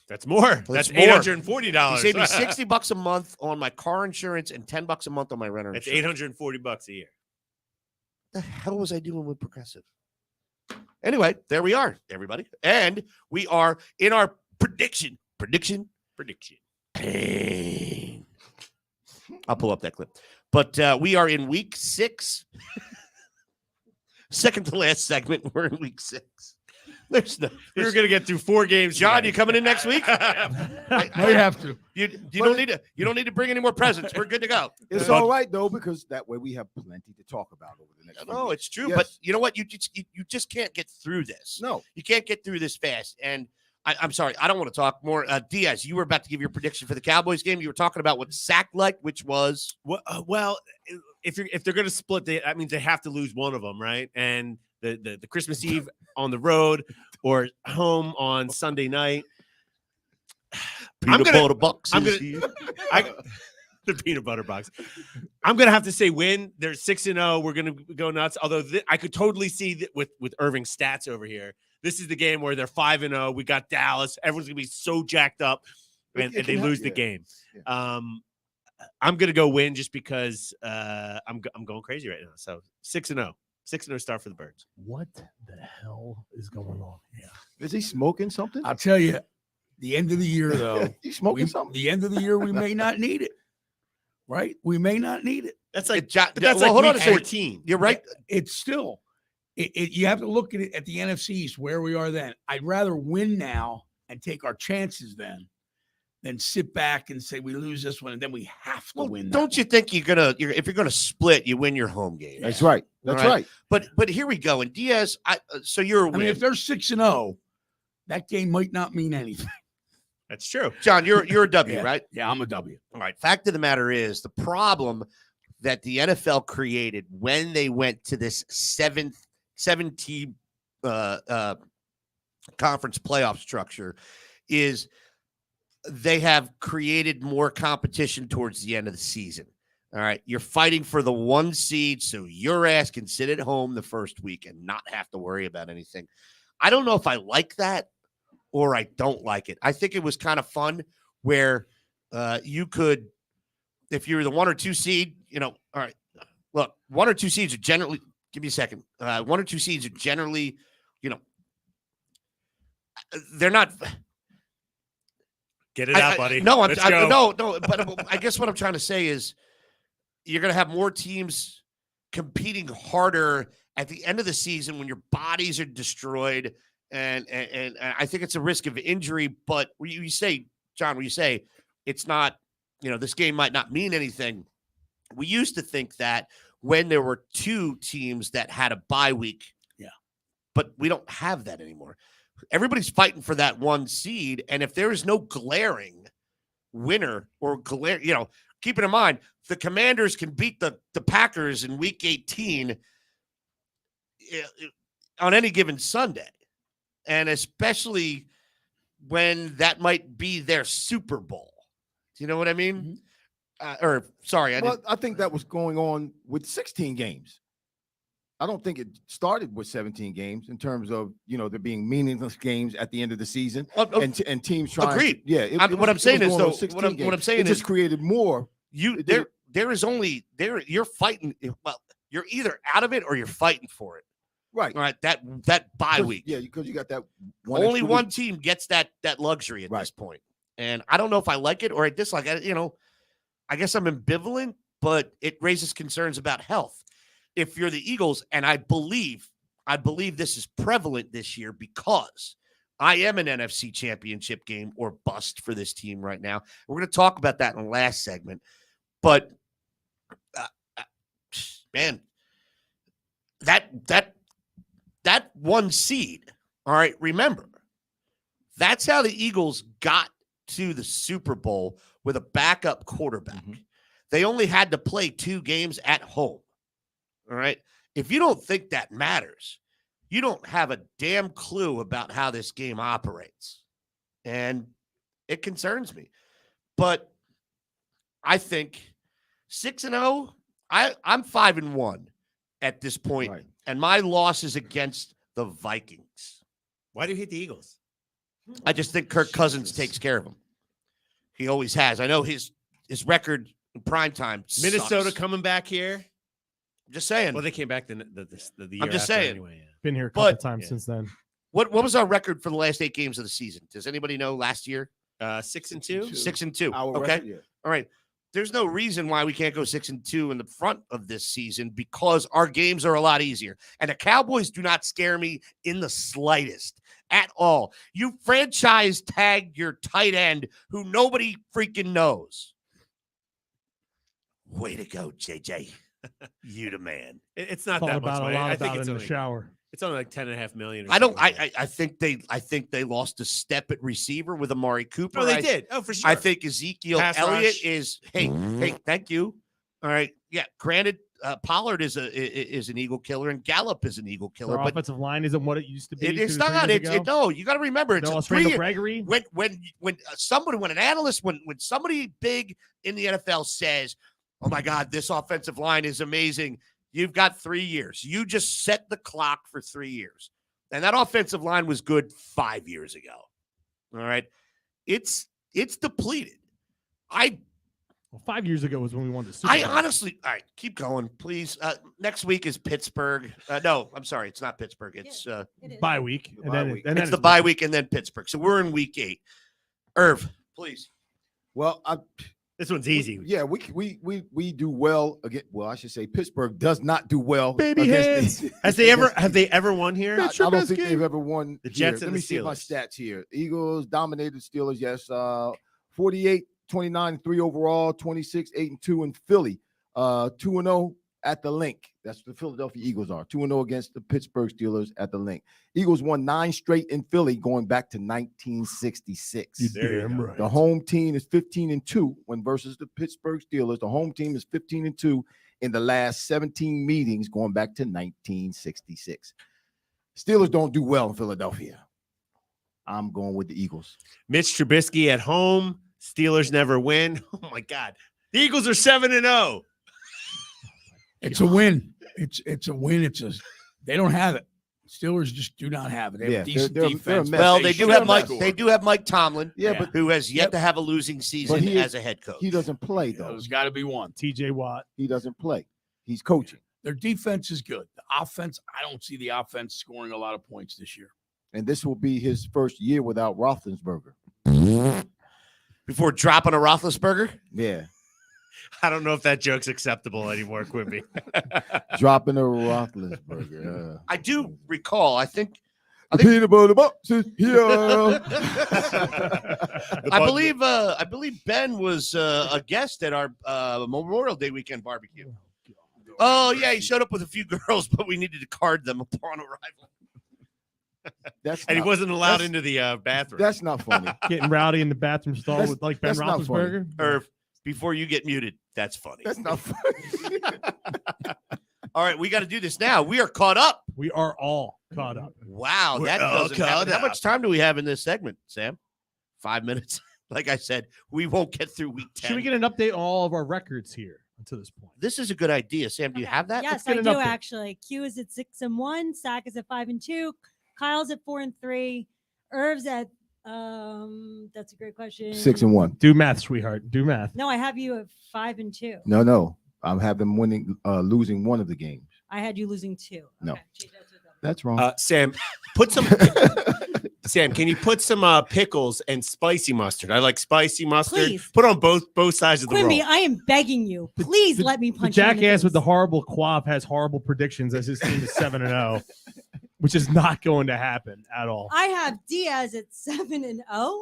That's more. $840. You save me 60 bucks a month on my car insurance and 10 bucks a month on my renter That's insurance. $840 a year. The hell was I doing with Progressive? Anyway, there we are, everybody. And we are in our prediction. Pain. I'll pull up that clip. But we are in week 6 second to last segment. We're in week 6. There's no. We were gonna get through 4 games. John, today. you coming in next week? No, you have to. You don't need to. You don't need to bring any more presents. We're good to go. It's But- all right though, because that way we have plenty to talk about over the next. few No, weeks. it's true. Yes. But you know what? You just can't get through this. No. You can't get through this fast. And I'm sorry, I don't want to talk more. Diaz, you were about to give your prediction for the Cowboys game. You were talking about what sack like, which was Well, if they're going to split, that means they have to lose one of them, right? And the Christmas Eve on the road or home on Sunday night. peanut gonna- butter boxes. I'm gonna- the peanut butter box. I'm gonna have to say win. They're 6-0. We're gonna go nuts. Although I could totally see that with Irving's stats over here. This is the game where they're 5-0. We got Dallas. Everyone's gonna be so jacked up, and It they can lose the happen, game. yeah. I'm gonna go win just because I'm going crazy right now. So 6-0. 6-0 start for the Birds. What the hell is going on? Is he smoking something? I'll tell you, the end of the year though, You smoking something? the end of the year we may not need it. Right? We may not need it. That's like But that's hold like on week a second. 14. You're right. It's still, you have to look at it at the NFC East where we are then. I'd rather win now and take our chances then than sit back and say we lose this one and then we have to win. that Don't you one. think if you're gonna split, you win your home game? That's right. That's All right. But here we go. And Diaz, so you're a I win. mean, if they're 6-0, that game might not mean anything. That's true. John, you're a W, Yeah. right? Yeah, I'm a W. All right. Fact of the matter is, the problem that the NFL created when they went to this 7-team conference playoff structure is they have created more competition towards the end of the season. All right. You're fighting for the 1 seed, so your ass can sit at home the first week and not have to worry about anything. I don't know if I like that or I don't like it. I think it was kind of fun where you could, if you're the 1 or 2 seed, all right, look, 1 or 2 seeds are generally, give me a second. 1 or 2 seeds are generally, they're not. Get it out, buddy. No, Let's go. no. But I guess what I'm trying to say is you're going to have more teams competing harder at the end of the season when your bodies are destroyed. And I think it's a risk of injury. But when you say, John, when you say it's not, this game might not mean anything. We used to think that when there were 2 teams that had a bye week. Yeah. But we don't have that anymore. Everybody's fighting for that 1 seed. And if there is no glaring winner or keeping in mind, the Commanders can beat the Packers in week 18 on any given Sunday. And especially when that might be their Super Bowl. Do you know what I mean? Mm-hmm. I think that was going on with 16 games. I don't think it started with 17 games in terms of, there being meaningless games at the end of the season and teams trying. Agreed. Yeah. What I'm saying is, though, what I'm games. saying it is just created more. You're fighting. Well, you're either out of it or you're fighting for it. Right. All right. That bye week. Yeah, because you got that Only extra one week. team gets that luxury at this point. And I don't know if I like it or I dislike it. I guess I'm ambivalent, but it raises concerns about health. If you're the Eagles, and I believe this is prevalent this year because I am an NFC championship game or bust for this team right now. We're going to talk about that in the last segment. But, man, that 1 seed, all right, remember, that's how the Eagles got to the Super Bowl with a backup quarterback. Mm-hmm. They only had to play 2 games at home. All right. If you don't think that matters, you don't have a damn clue about how this game operates. And it concerns me. But I think 6-0, I'm 5-1 at this point. Right. And my loss is against the Vikings. Why do you hate the Eagles? I just think Kirk Cousins takes care of him. He always has. I know his record in primetime Minnesota sucks. Coming back here. Just saying. Well, they came back the year I'm just after saying. anyway. Yeah. Been here a couple times since then. What was our record for the last 8 games of the season? Does anybody know last year? 6-2. 6-2. Our okay. record, yeah. All right. there's no reason why we can't go 6-2 in the front of this season because our games are a lot easier. And the Cowboys do not scare me in the slightest at all. You franchise tagged your tight end who nobody freaking knows. Way to go, JJ. You the man. It's not Thought that much about a money. lot I think about it it's in only, the shower. it's only like 10.5 million. Or I don't. something like that. I think they lost a step at receiver with Amari Cooper. Oh, they I- did. Oh, for sure. I think Ezekiel Pass Elliott rush. is. Hey, thank you. All right. Yeah. Granted, Pollard is an Eagle killer and Gallup is an Eagle killer, Our but offensive line isn't what it used to be. it's 2 to 3 not. years ago. No, you got to remember it's They a lost 3 Randall year. Gregory. When somebody, when an analyst, when somebody big in the NFL says, "Oh my God, this offensive line is amazing," you've got 3 years. You just set the clock for 3 years, and that offensive line was good 5 years ago. All right, it's depleted. Well, 5 years ago was when we won the Super I Bowl. honestly, all right, keep going, please. Next week is Pittsburgh. No, I'm sorry, it's not Pittsburgh. It's It is. bye week, The and bye then week. and then it's the bye week and then Pittsburgh. So we're in week 8. Irv, please. Well, This one's easy. Yeah, we do well again. Well, I should say Pittsburgh does not do well. Baby against hands. Have they ever won here? I don't think they've ever won. The here. Jets and Let me the see my Steelers. stats here. Eagles dominated Steelers. Yes, 48, 29-3 overall, 26, 8-2 in Philly. 2-0 at the Link. That's the Philadelphia Eagles are 2-0 against the Pittsburgh Steelers at the Link. Eagles won 9 straight in Philly, going back to 1966. There you go. right. The home team is 15-2 when versus the Pittsburgh Steelers. The home team is 15-2 in the last 17 meetings going back to 1966. Steelers don't do well in Philadelphia. I'm going with the Eagles. Mitch Trubisky at home. Steelers never win. Oh my God. The Eagles are 7-0. It's a win. It's a win. They don't have it. Steelers just do not have it. They have a decent they're a defense. mess. Well, but they do should have Mike. scored. They do have Mike Tomlin, Yeah, but who has yet Yep. to have a losing season he is- as a head coach. he doesn't play, though. There's got to be one. TJ Watt. He doesn't play. He's coaching. Their defense is good. The offense, I don't see the offense scoring a lot of points this year. And this will be his first year without Roethlisberger. Before dropping a Roethlisberger, Yeah. I don't know if that joke's acceptable anymore, Quimby. Dropping a Roethlisberger. I do recall. I think The peanut butter box is here. I believe Ben was a guest at our Memorial Day weekend barbecue. Oh yeah, he showed up with a few girls, but we needed to card them upon arrival. That's And he not- wasn't allowed that's- into the bathroom. That's not funny. Getting rowdy in the bathroom stall That's- with like Ben that's not funny. Roethlisberger. Irv, before you get muted, that's funny. That's not funny. All right, we got to do this now. We are caught up. We are all caught up. Wow, We're that all doesn't caught happen. How up. much time do we have in this segment, Sam? 5 minutes. Like I said, we won't get through week 10. Should we get an update on all of our records here until this point? This is a good idea, Sam. Do you have that? Yes, get I an do update. actually. Q is at 6-1. Sack is at 5-2. Kyle's at 4-3. Irv's at that's a great question. 6-1. Do math, sweetheart. Do math. No, I have you at 5-2. No. I'm having winning, losing one of the games. I had you losing 2. No. Okay, change that to a double. That's wrong. Sam, put some. Sam, can you put some pickles and spicy mustard? I like spicy mustard. Please. Put on both sides of the Quimby, roll. I am begging you. Please let me The punch you in the jackass with the face. horrible quaff has horrible predictions as his team is 7-0, which is not going to happen at all. I have Diaz at 7-0.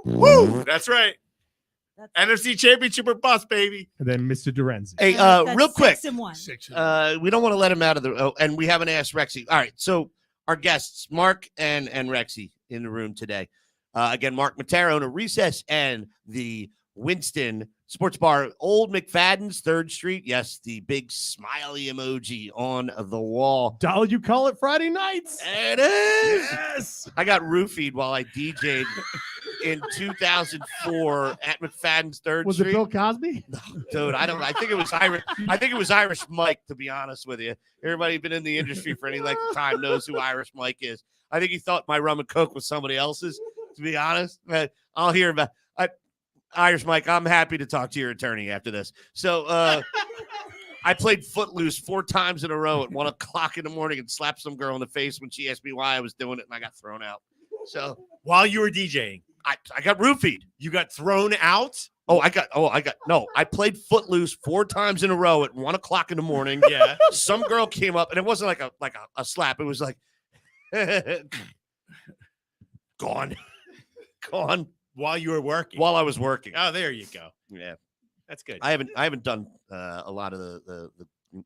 Woo! That's right. That's, NFC Championship or bust, baby. And then Mr. Durenzi. Hey, that's real quick. 6-1. 6 We don't want to let him out of the. Oh, and we haven't asked Rexy. All right, so our guests, Mark and Rexy, in the room today. Again, Mark Matera on a recess and the Winston Sports Bar, Old McFadden's, 3rd Street. Yes, the big smiley emoji on the wall. Dollar, you call it Friday nights. There it is. Yes. I got roofied while I DJ'd in 2004 at McFadden's 3rd Was Street. it Bill Cosby? Dude, I don't. I think it was Irish. I think it was Irish Mike. To be honest with you, everybody been in the industry for any length of time knows who Irish Mike is. I think he thought my rum and coke was somebody else's. To be honest, but I'll hear about. Irish Mike, I'm happy to talk to your attorney after this. So I played Footloose 4 times in a row at 1 o'clock in the morning and slapped some girl in the face when she asked me why I was doing it, and I got thrown out. So While you were DJing, I got roofied. you got thrown out. I played Footloose 4 times in a row at 1 o'clock in the morning. Yeah. Some girl came up, and it wasn't like a slap. It was like, gone. While you were working. While I was working. Oh, there you go. Yeah. That's good. I haven't done a lot of the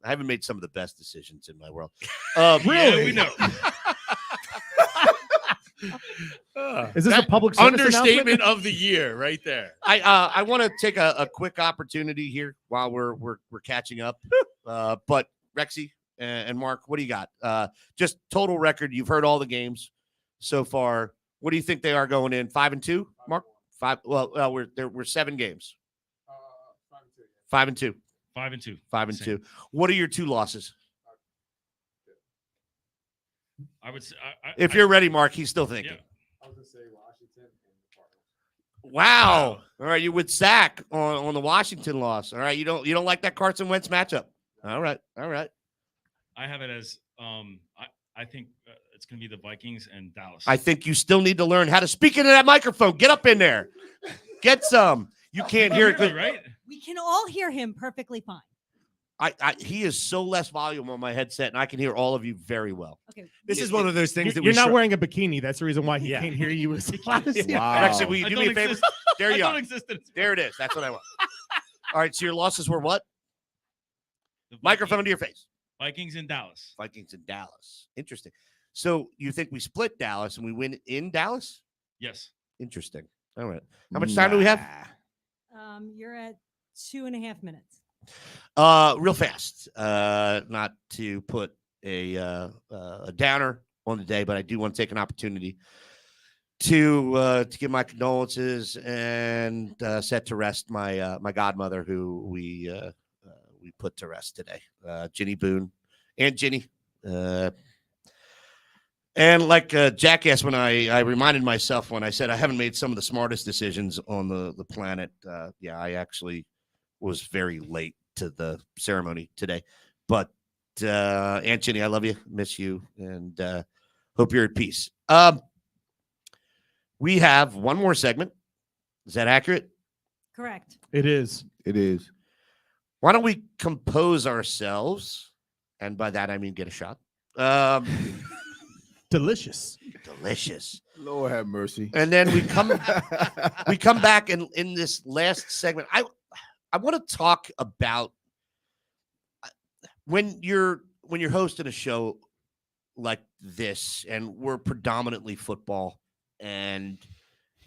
I haven't made some of the best decisions in my world. Yeah, we know. Is this a That public service understatement announcement? of the year right there? I want to take a quick opportunity here while we're catching up. But Rexy and Mark, what do you got? Just total record. You've heard all the games so far. What do you think they are going in? 5-2, Mark? 5. Well, we're 7 games. 5-2. 5-2. 5-2. What are your 2 losses? I would say. If you're ready, Mark, he's still thinking. Yeah. I was going to say Washington and the Cardinals. Wow. All right, you with Zach on the Washington loss. All right, you don't like that Carson Wentz matchup. All right. I have it as I think it's going to be the Vikings and Dallas. I think you still need to learn how to speak into that microphone. Get up in there. Get some. You can't hear it. Really, right? We can all hear him perfectly fine. He is so less volume on my headset, and I can hear all of you very well. Okay. This is one of those things that You're not we're wearing a bikini. That's the reason why he Yeah. can't hear you as loud as you Wow. Actually, will you I do don't me a favor? exist. There I you don't are. exist in this There it is. That's what I want. All right, so your losses were what? The Microphone to your face. Vikings and Dallas. Vikings and Dallas. Interesting. So you think we split Dallas and we win in Dallas? Yes. Interesting. All right. How much time do we have? You're at 2.5 minutes. Real fast. Not to put a downer on the day, but I do want to take an opportunity to give my condolences and set to rest my my godmother, who we put to rest today, Ginny Boone, and Ginny. And like jackass, when I reminded myself when I said I haven't made some of the smartest decisions on the planet. Yeah, I actually was very late to the ceremony today. But Aunt Ginny, I love you, miss you, and hope you're at peace. We have one more segment. Is that accurate? Correct. It is. It is. Why don't we compose ourselves? And by that, I mean get a shot. Delicious. Delicious. Lord have mercy. And then we come back, and in this last segment, I want to talk about when you're hosting a show like this, and we're predominantly football, and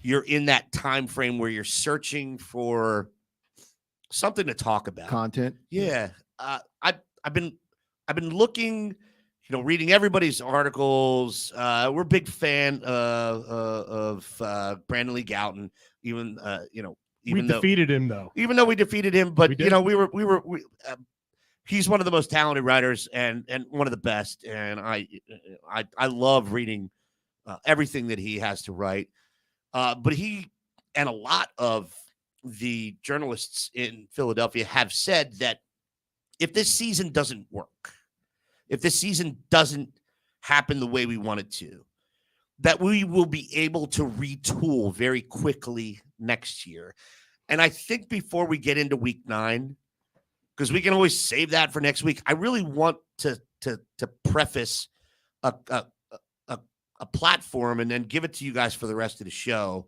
you're in that time frame where you're searching for something to talk about. Content. Yeah. I've been looking, reading everybody's articles. We're a big fan of Brandon Lee Gouton, even We defeated him, though. even though we defeated him, but We did. he's one of the most talented writers and one of the best. And I love reading everything that he has to write. But he and a lot of the journalists in Philadelphia have said that if this season doesn't work, if this season doesn't happen the way we want it to, that we will be able to retool very quickly next year. And I think before we get into week 9, because we can always save that for next week, I really want to preface a platform and then give it to you guys for the rest of the show,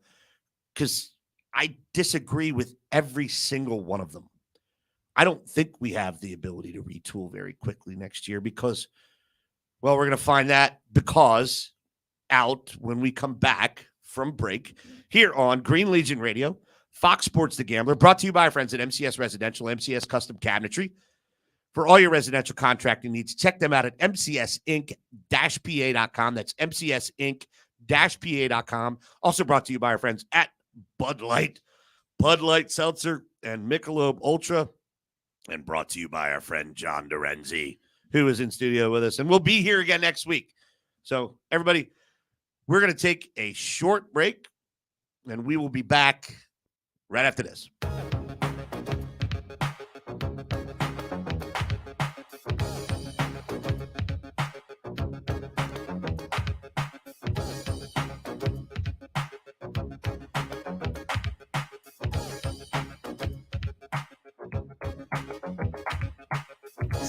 because I disagree with every single one of them. I don't think we have the ability to retool very quickly next year because, well, we're going to find that because out when we come back from break here on Green Legion Radio, Fox Sports The Gambler, brought to you by our friends at MCS Residential, MCS Custom Cabinetry. For all your residential contracting needs, check them out at mcsinc-pa.com. That's mcsinc-pa.com. Also brought to you by our friends at Bud Light Seltzer, and Michelob Ultra, and brought to you by our friend John Dorenzi, who is in studio with us, and we'll be here again next week. So, everybody, we're going to take a short break, and we will be back right after this.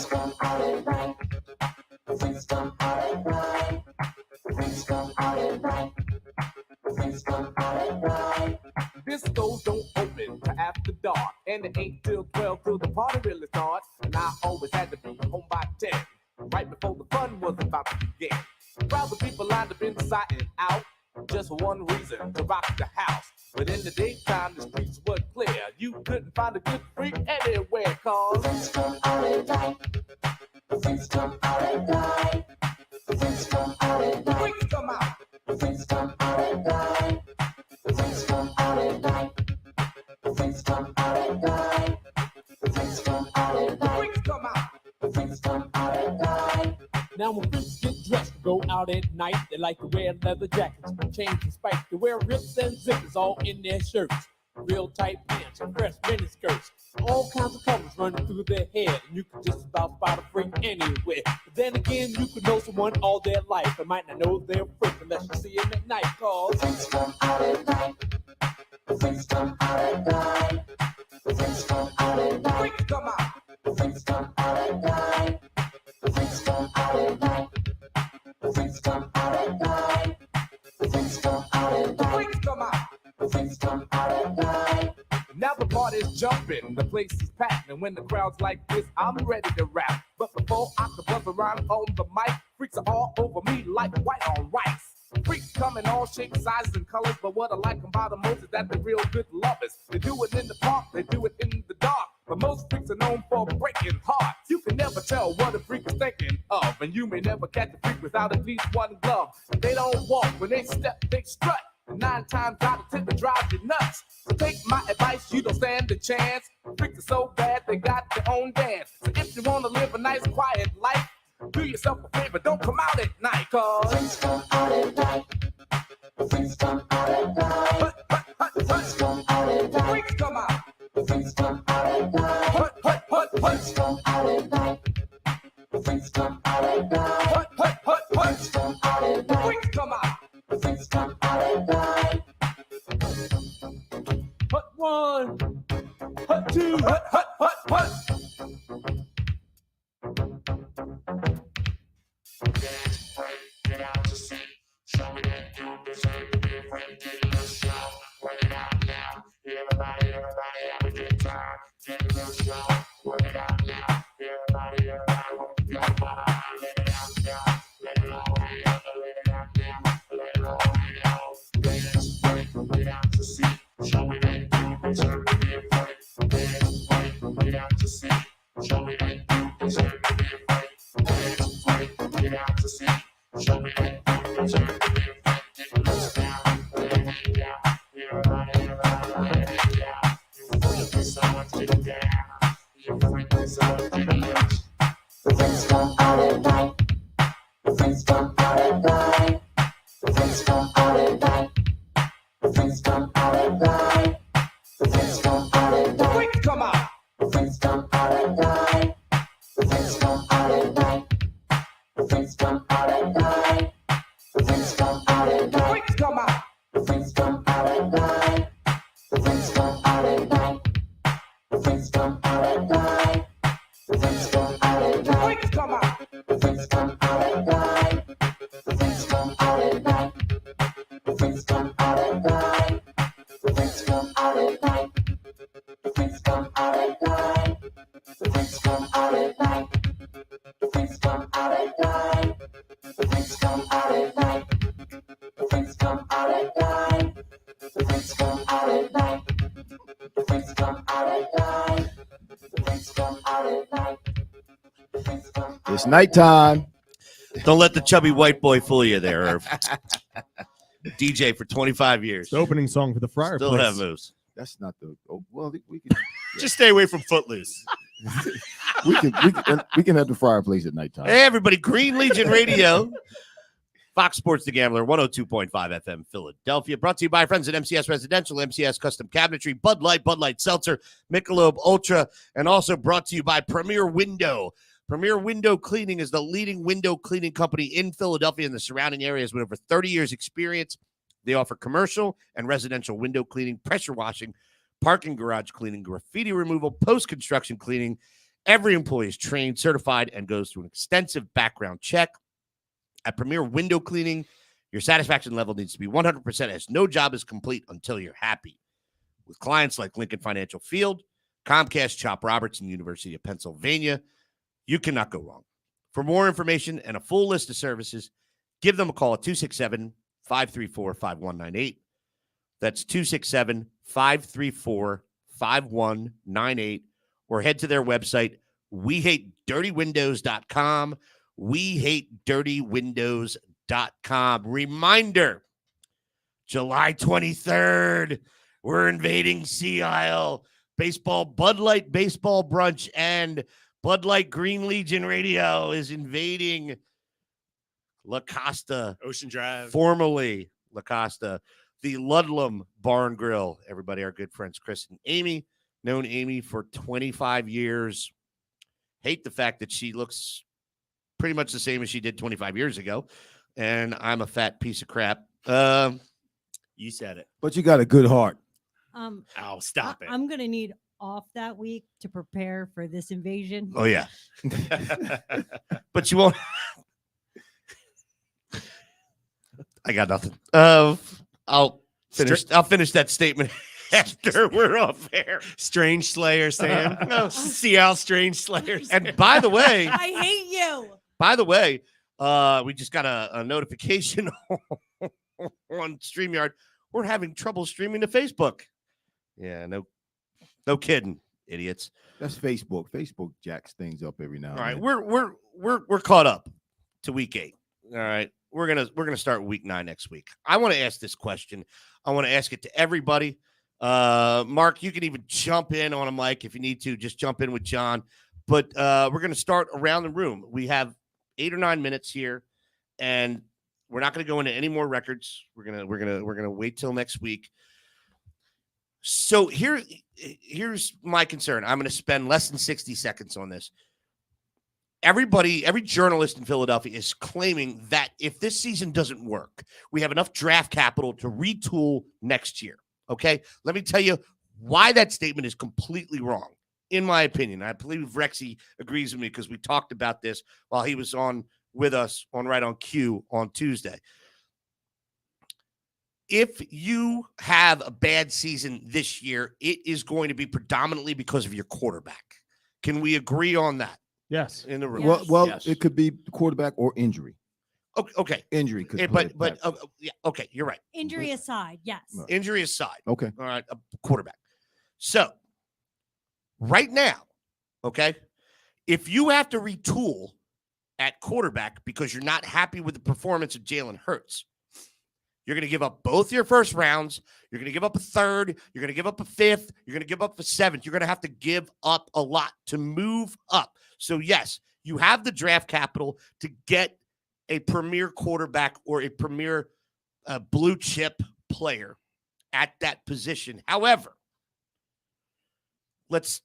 come out at night. The freaks come out at night. The freaks come out at night. The freaks come out at night. Discos don't open till after dark, and it ain't till 12 till the party really starts. And I always had to be home by 10, right before the fun was about to begin. Crowds of people lined up inside and out, just for one reason, to rock the house. But in the daytime, the streets were clear. You couldn't find a good freak anywhere, cause the freaks come out at night. The freaks come out at night. The freaks come out at the night. freaks come out. The freaks come out at night. The freaks come out at night. The freaks come out at night. The freaks come out at The night. freaks come out. The freaks come out at night. Now when freaks get dressed to go out at night, they like to wear leather jackets, chains and spikes. They wear rips and zippers all in their shirts, real tight pants and fresh mini skirts. All kinds of colors running through their hair, and you can just about spot a freak anywhere. But then again, you could know someone all their life and might not know they're a freak unless you see them at night. Cause the freaks come out at night. The freaks come out at night. The freaks come out at the night. freaks come out. The freaks come out at night. The freaks come out at night. The freaks come out at night. The freaks come out at The night. freaks come out. The freaks come out at night. Now the party's jumping, the place is packed, and when the crowd's like this, I'm ready to rap. But before I can buzz around on the mic, freaks are all over me like white on rice. Freaks come in all shapes, sizes, and colors, but what I like about them most is that they're real good lovers. They do it in the park, they do it in the dark, but most freaks are known for breaking hearts. You can never tell what a freak is thinking of, and you may never catch a freak without at least one glove. They don't walk, when they step, they strut. 9 times out of 10, they drive you nuts. So take my advice, you don't stand a chance. Freaks are so bad, they got their own dance. So if you want to live a nice, quiet life, do yourself a favor, don't come out at night, The cause freaks come out at night. The freaks come out at night. The freaks come out at the night. freaks come out. The freaks come out at night. The freaks come out at night. The freaks come out at night. The freaks come out at The night. freaks come out. The freaks come out at night. Hut 1, hut 2, hut. The freaks come out at night. The freaks come out at night. The freaks come out at night. The freaks come out at night. The freaks come out at The night. freaks come out. The freaks come out at night. The freaks come out at night. The freaks come out at night. The freaks come out at The night. freaks come out. The freaks come out at night. The freaks come out at night. The freaks come out at night. The freaks come out at The night. freaks come out. The freaks come out at night. The freaks come out at night. The freaks come out at night. The freaks come out at night. The freaks come out at night. The freaks come out at night. The freaks come out at night. The freaks come out at night. The freaks come out at night. The freaks come out at night. The freaks come out at night. The freaks come out at night. The freaks come out. It's nighttime. Don't let the chubby white boy fool you there, Irv. DJ for 25 years. The opening song for the Fryar Still Place. have moves. That's not the. Oh, well, we can. Just stay away from Footloose. we can have the fireplace at nighttime. Hey, everybody. Green Legion Radio. Fox Sports The Gambler, 102.5 FM, Philadelphia. Brought to you by friends at MCS Residential, MCS Custom Cabinetry, Bud Light Seltzer, Michelob Ultra, and also brought to you by Premier Window. Premier Window Cleaning is the leading window cleaning company in Philadelphia and the surrounding areas with over 30 years experience. They offer commercial and residential window cleaning, pressure washing, parking garage cleaning, graffiti removal, post-construction cleaning, Every employee is trained, certified, and goes through an extensive background check. At Premier Window Cleaning, your satisfaction level needs to be 100%, as no job is complete until you're happy. With clients like Lincoln Financial Field, Comcast, Chop Roberts, and University of Pennsylvania, you cannot go wrong. For more information and a full list of services, give them a call at 267-534-5198. That's 267-534-5198. Or head to their website, wehatedirtywindows.com. Wehatedirtywindows.com. Reminder, July 23rd, we're invading Sea Isle. Baseball, Bud Light Baseball Brunch and Bud Light Green Legion Radio is invading La Costa. Ocean Drive. Formerly La Costa. The Ludlam Bar and Grill. Everybody, our good friends, Chris and Amy. Known Amy for 25 years. Hate the fact that she looks pretty much the same as she did 25 years ago. And I'm a fat piece of crap. You said it. But you got a good heart. Oh, stop it. I'm gonna need off that week to prepare for this invasion. Oh, yeah. But you won't. I got nothing. I'll finish that statement after we're off air. Strange Slayer, Sam. See how Strange Slayer. And by the way, I hate you. By the way, we just got a notification on StreamYard. We're having trouble streaming to Facebook. Yeah, no kidding, idiots. That's Facebook. Facebook jacks things up every now and All right, then. we're caught up to week 8. All right, we're gonna start week 9 next week. I want to ask this question. I want to ask it to everybody. Mark, you can even jump in on a mic if you need to. Just jump in with John. But we're gonna start around the room. We have 8 or 9 minutes here, and we're not gonna go into any more records. We're gonna wait till next week. So here's my concern. I'm going to spend less than 60 seconds on this. Every journalist in Philadelphia is claiming that if this season doesn't work, we have enough draft capital to retool next year. Okay? Let me tell you why that statement is completely wrong, in my opinion. I believe Rexy agrees with me because we talked about this while he was on with us on Right on Cue on Tuesday. If you have a bad season this year, it is going to be predominantly because of your quarterback. Can we agree on that? Yes. In the room. Yes. Well, Yes. it could be quarterback or injury. Okay. Injury could But play. yeah, okay, you're right. Injury aside, yes. Right. Injury aside. Okay. All right, a quarterback. So, right now, okay, if you have to retool at quarterback because you're not happy with the performance of Jalen Hurts, you're going to give up both your first rounds. You're going to give up a third. You're going to give up a fifth. You're going to give up a seventh. You're going to have to give up a lot to move up. So, yes, you have the draft capital to get a premier quarterback or a premier blue chip player at that position. However, let's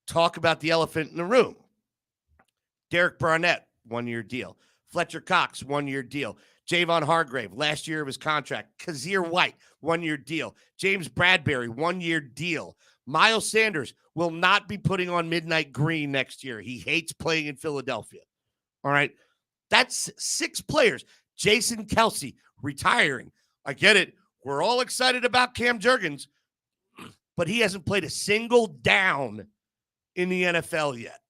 talk about the elephant in the room. Derek Barnett, 1-year deal. Fletcher Cox, 1-year deal. Javon Hargrave, last year of his contract. Kazir White, 1-year deal. James Bradbury, 1-year deal. Miles Sanders will not be putting on midnight green next year. He hates playing in Philadelphia. All right. That's 6 players. Jason Kelsey, retiring. I get it. We're all excited about Cam Jurgens, but he hasn't played a single down in the NFL yet.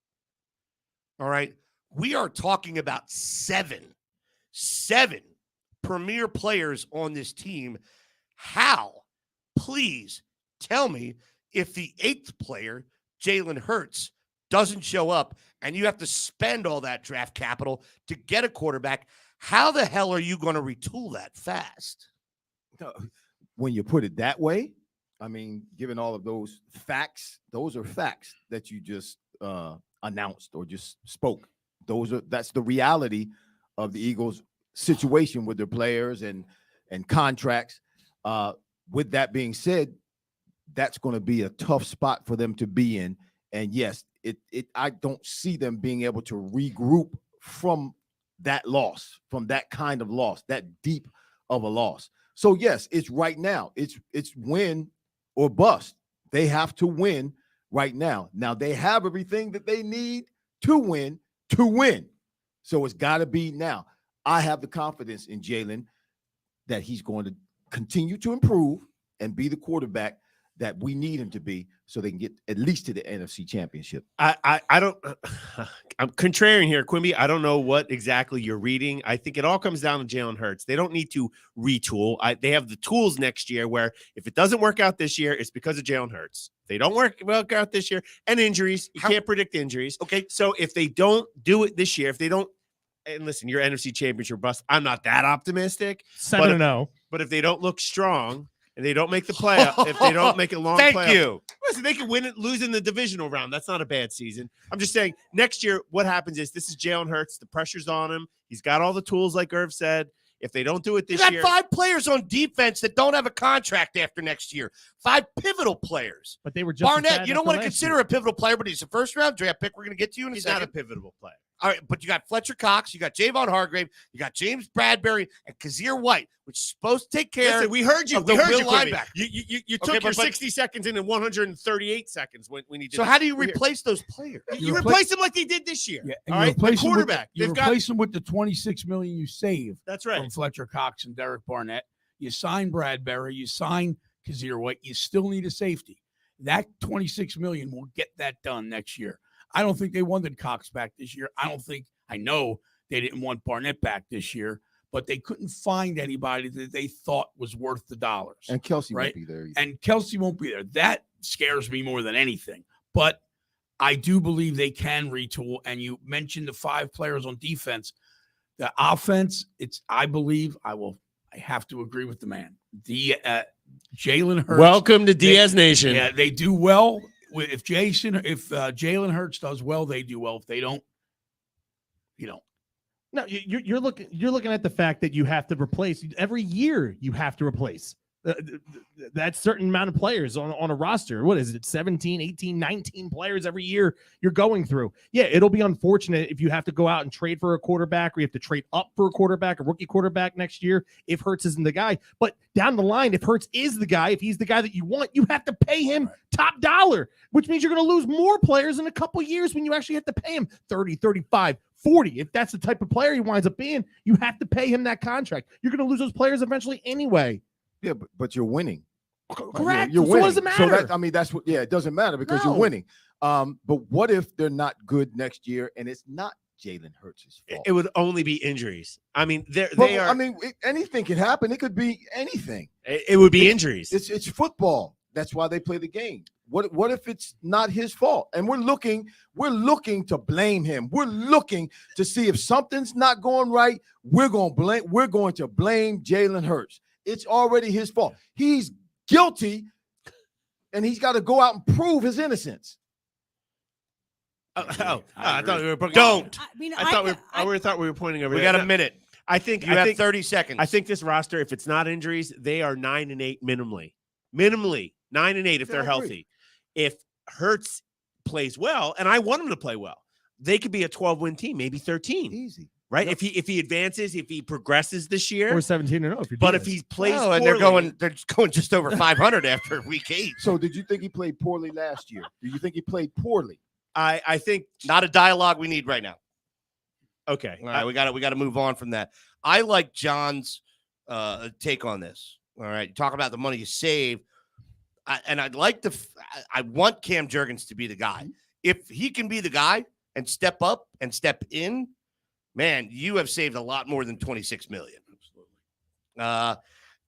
All right. We are talking about 7 premier players on this team. How? Please tell me if the 8th player, Jalen Hurts, doesn't show up and you have to spend all that draft capital to get a quarterback, how the hell are you going to retool that fast? When you put it that way, I mean, given all of those facts, those are facts that you just announced or just spoke. That's the reality of the Eagles' situation with their players and contracts. With that being said, that's going to be a tough spot for them to be in. And yes, I don't see them being able to regroup from that loss, from that kind of loss, that deep of a loss. So yes, it's right now. It's win or bust. They have to win right now. Now they have everything that they need to win. So it's got to be now. I have the confidence in Jalen that he's going to continue to improve and be the quarterback that we need him to be so they can get at least to the NFC Championship. I don't I'm contrarian here, Quimby. I don't know what exactly you're reading. I think it all comes down to Jalen Hurts. They don't need to retool. They have the tools next year where if it doesn't work out this year, it's because of Jalen Hurts. They don't work out this year and injuries. You can't predict injuries. Okay. So if they don't do it this year, if they don't, and listen, your NFC Championship bust, I'm not that optimistic. 7-0. But if they don't look strong and they don't make the playoff, if they don't make a long Thank playoff, you. listen, they can win it, lose in the divisional round. That's not a bad season. I'm just saying next year, what happens is this is Jalen Hurts. The pressure's on him. He's got all the tools, like Irv said. If they don't do it You this got year, 5 players on defense that don't have a contract after next year. 5 pivotal players. But they were just as Barnett, bad you don't after want to last consider year. a pivotal player, but he's a first-round draft pick. We're going to get to you in a he's second. not a pivotal player. All right, but you got Fletcher Cox, you got Javon Hargrave, you got James Bradbury, and Kazir White, which is supposed to take care Listen, we heard you. of We the heard real you, Quimby. linebacker. You Okay, took your but- 60 seconds into 138 seconds when you did. So this. how do you We're here. replace those players? You replace them like they did this year. Yeah, All and right, you the replace him with quarterback. you They've got. replace him with the $26 million you save That's from right. Fletcher Cox and Derek Barnett. You sign Bradbury, you sign Kazir White. You still need a safety. That $26 million will get that done next year. I don't think they wanted Cox back this year. I know they didn't want Barnett back this year, but they couldn't find anybody that they thought was worth the dollars. And Kelsey Right. won't be there either. And Kelsey won't be there. That scares me more than anything. But I do believe they can retool. And you mentioned the 5 players on defense. The offense, I have to agree with the man. Jalen Hurts. Welcome to Diaz Nation. Yeah, they do well. If Jalen Hurts does well, they do well. If they don't, you don't. No, you're looking at the fact that you have to replace every year. You have to replace that certain amount of players on a roster. What is it? 17, 18, 19 players every year you're going through. Yeah, it'll be unfortunate if you have to go out and trade for a quarterback or you have to trade up for a quarterback, a rookie quarterback next year if Hurts isn't the guy. But down the line, if Hurts is the guy, if he's the guy that you want, you have to pay him top dollar, which means you're going to lose more players in a couple years when you actually have to pay him 30, 35, 40. If that's the type of player he winds up being, you have to pay him that contract. You're going to lose those players eventually anyway. Yeah, but you're winning. Correct. You're So winning. what does it matter? So that's what. Yeah, it doesn't matter because you're No. winning. But what if they're not good next year and it's not Jalen Hurts' fault? It would only be injuries. I mean, they Well, are. I mean, anything can happen. It could be anything. It would be injuries. It's football. That's why they play the game. What if it's not his fault? And we're looking to blame him. We're looking to see if something's not going right. We're going to blame Jalen Hurts. It's already his fault. He's guilty, and he's got to go out and prove his innocence. I thought we were pointing. Don't. I thought we were pointing over. We there. got a minute. I think You have 30 seconds. I think this roster, if it's not injuries, they are 9-8 minimally. Minimally 9-8 if Yeah, they're I agree. healthy. If Hurts plays well, and I want him to play well, they could be a 12-win team, maybe 13. Easy. Right? Yep. If he advances, if he progresses this year, Or 17-0 if you but do if this. he plays Oh, and poorly, they're going just over 500 after week 8. So did you think he played poorly last year? Do you think he played poorly? I think Not a dialogue we need right now. okay. All right, we got to move on from that. I like John's take on this. All right, you talk about the money you save, I want Cam Jurgens to be the guy. If he can be the guy and step up and step in, man, you have saved a lot more than $26 million. Absolutely.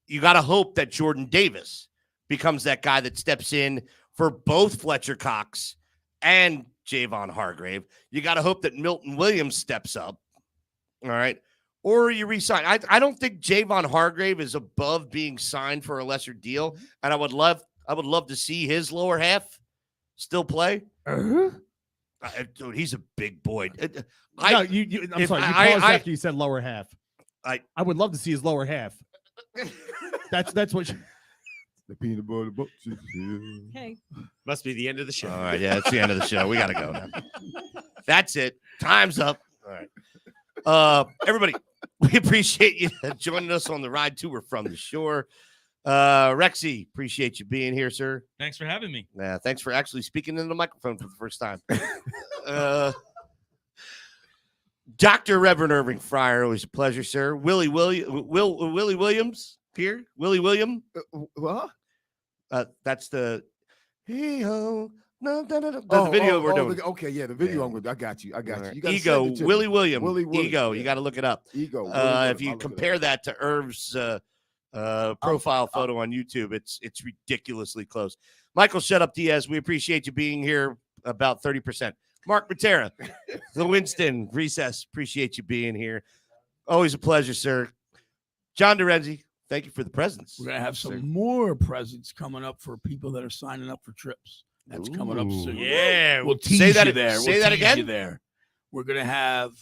You got to hope that Jordan Davis becomes that guy that steps in for both Fletcher Cox and Javon Hargrave. You got to hope that Milton Williams steps up. All right. Or you resign. I don't think Javon Hargrave is above being signed for a lesser deal. And I would love to see his lower half still play. Dude, he's a big boy. I'm sorry. You paused after you said lower half. I would love to see his lower half. That's what. The peanut butter box. Okay. Must be the end of the show. All right, yeah, that's the end of the show. We got to go now. That's it. Time's up. All right. Everybody, we appreciate you joining us on the ride to or from the shore. Rexy, appreciate you being here, sir. Thanks for having me. Thanks for actually speaking into the microphone for the first time. Dr. Reverend Irving Fryar, always a pleasure, sir. Willie Williams here. Willie William. What? That's the hey-ho. No, the video we're doing. Okay, yeah, the video. Yeah. I got you. All right. You gotta Ego, send it to Willie me. William. Willie William, Ego. yeah. You got to look it up. Ego. Willie If William. you I'll look it compare up. that to Irv's profile photo on YouTube, it's ridiculously close. Michael, shut up, Diaz. We appreciate you being here about 30%. Mark Matera, the Winston Recess. Appreciate you being here. Always a pleasure, sir. John Dorenzi, thank you for the presents. We're gonna have some sir. more presents coming up for people that are signing up for trips. That's coming up Ooh, soon. yeah. We'll tease Say that- you there. say We'll that tease again? You there. We're gonna have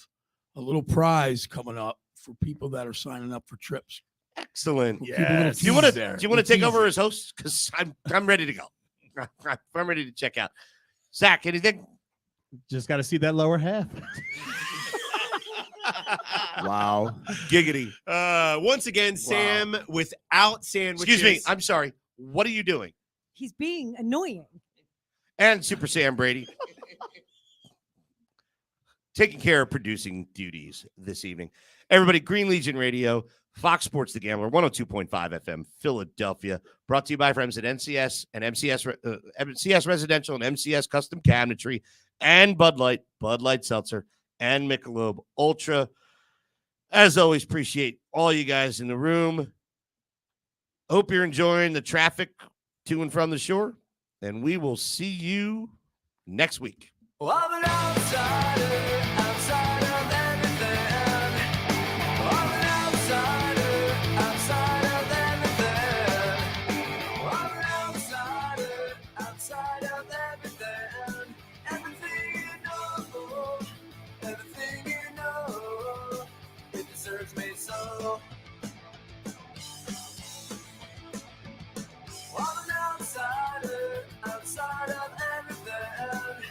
a little prize coming up for people that are signing up for trips. Excellent. We'll keep a little Do you want to tease there. do you want We'll to take tease over it. as host? Because I'm ready to go. I'm ready to check out. Zach, anything? Just got to see that lower half. Wow. Giggity. Once again, Sam without sandwiches. Excuse me. I'm sorry. What are you doing? He's being annoying. And Super Sam Brady taking care of producing duties this evening. Everybody, Green Legion Radio, Fox Sports The Gambler, 102.5 FM, Philadelphia. Brought to you by friends at NCS and MCS Residential and MCS Custom Cabinetry and Bud Light Seltzer, and Michelob Ultra. As always, appreciate all you guys in the room. Hope you're enjoying the traffic to and from the shore, and we will see you next week. Well, I'm an outsider, outside of everything. I'm an outsider, outside of everything. I'm an outsider, outside of everything. Everything you know, it deserves me so. I'm an outsider, outside of everything.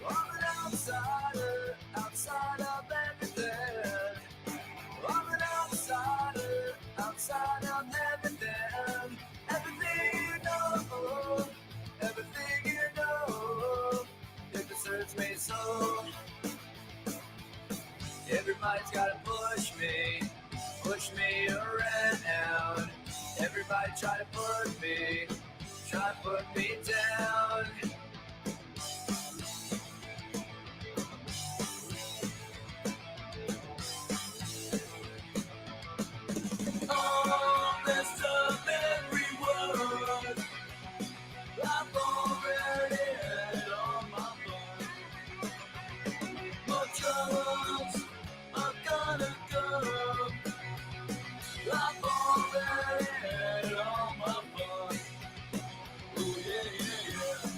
I'm an outsider, outside of everything. I'm an outsider, outside of everything. Everything you know, it deserves me so. Everybody's gotta push me around. Everybody try to put me down. Oh, there's stuff everywhere. I've already had on my mind. More troubles are gonna come. I've already had on my mind. Oh yeah, yeah,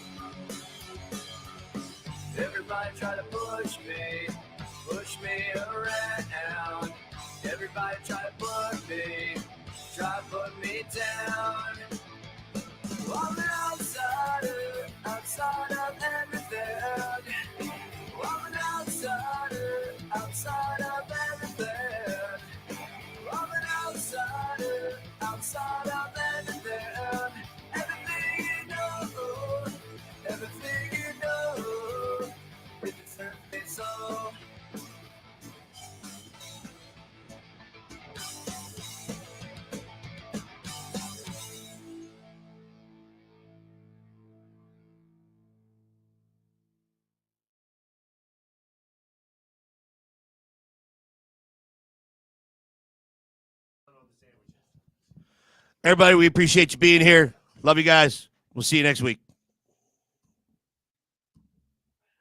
yeah. Everybody try to push me around. Everybody try to put me down. I'm an outsider, outside of everything. I'm an outsider, outside of everything. I'm an outsider, outside of everything. Everything you know, it deserves me so. Everybody, we appreciate you being here. Love you guys. We'll see you next week.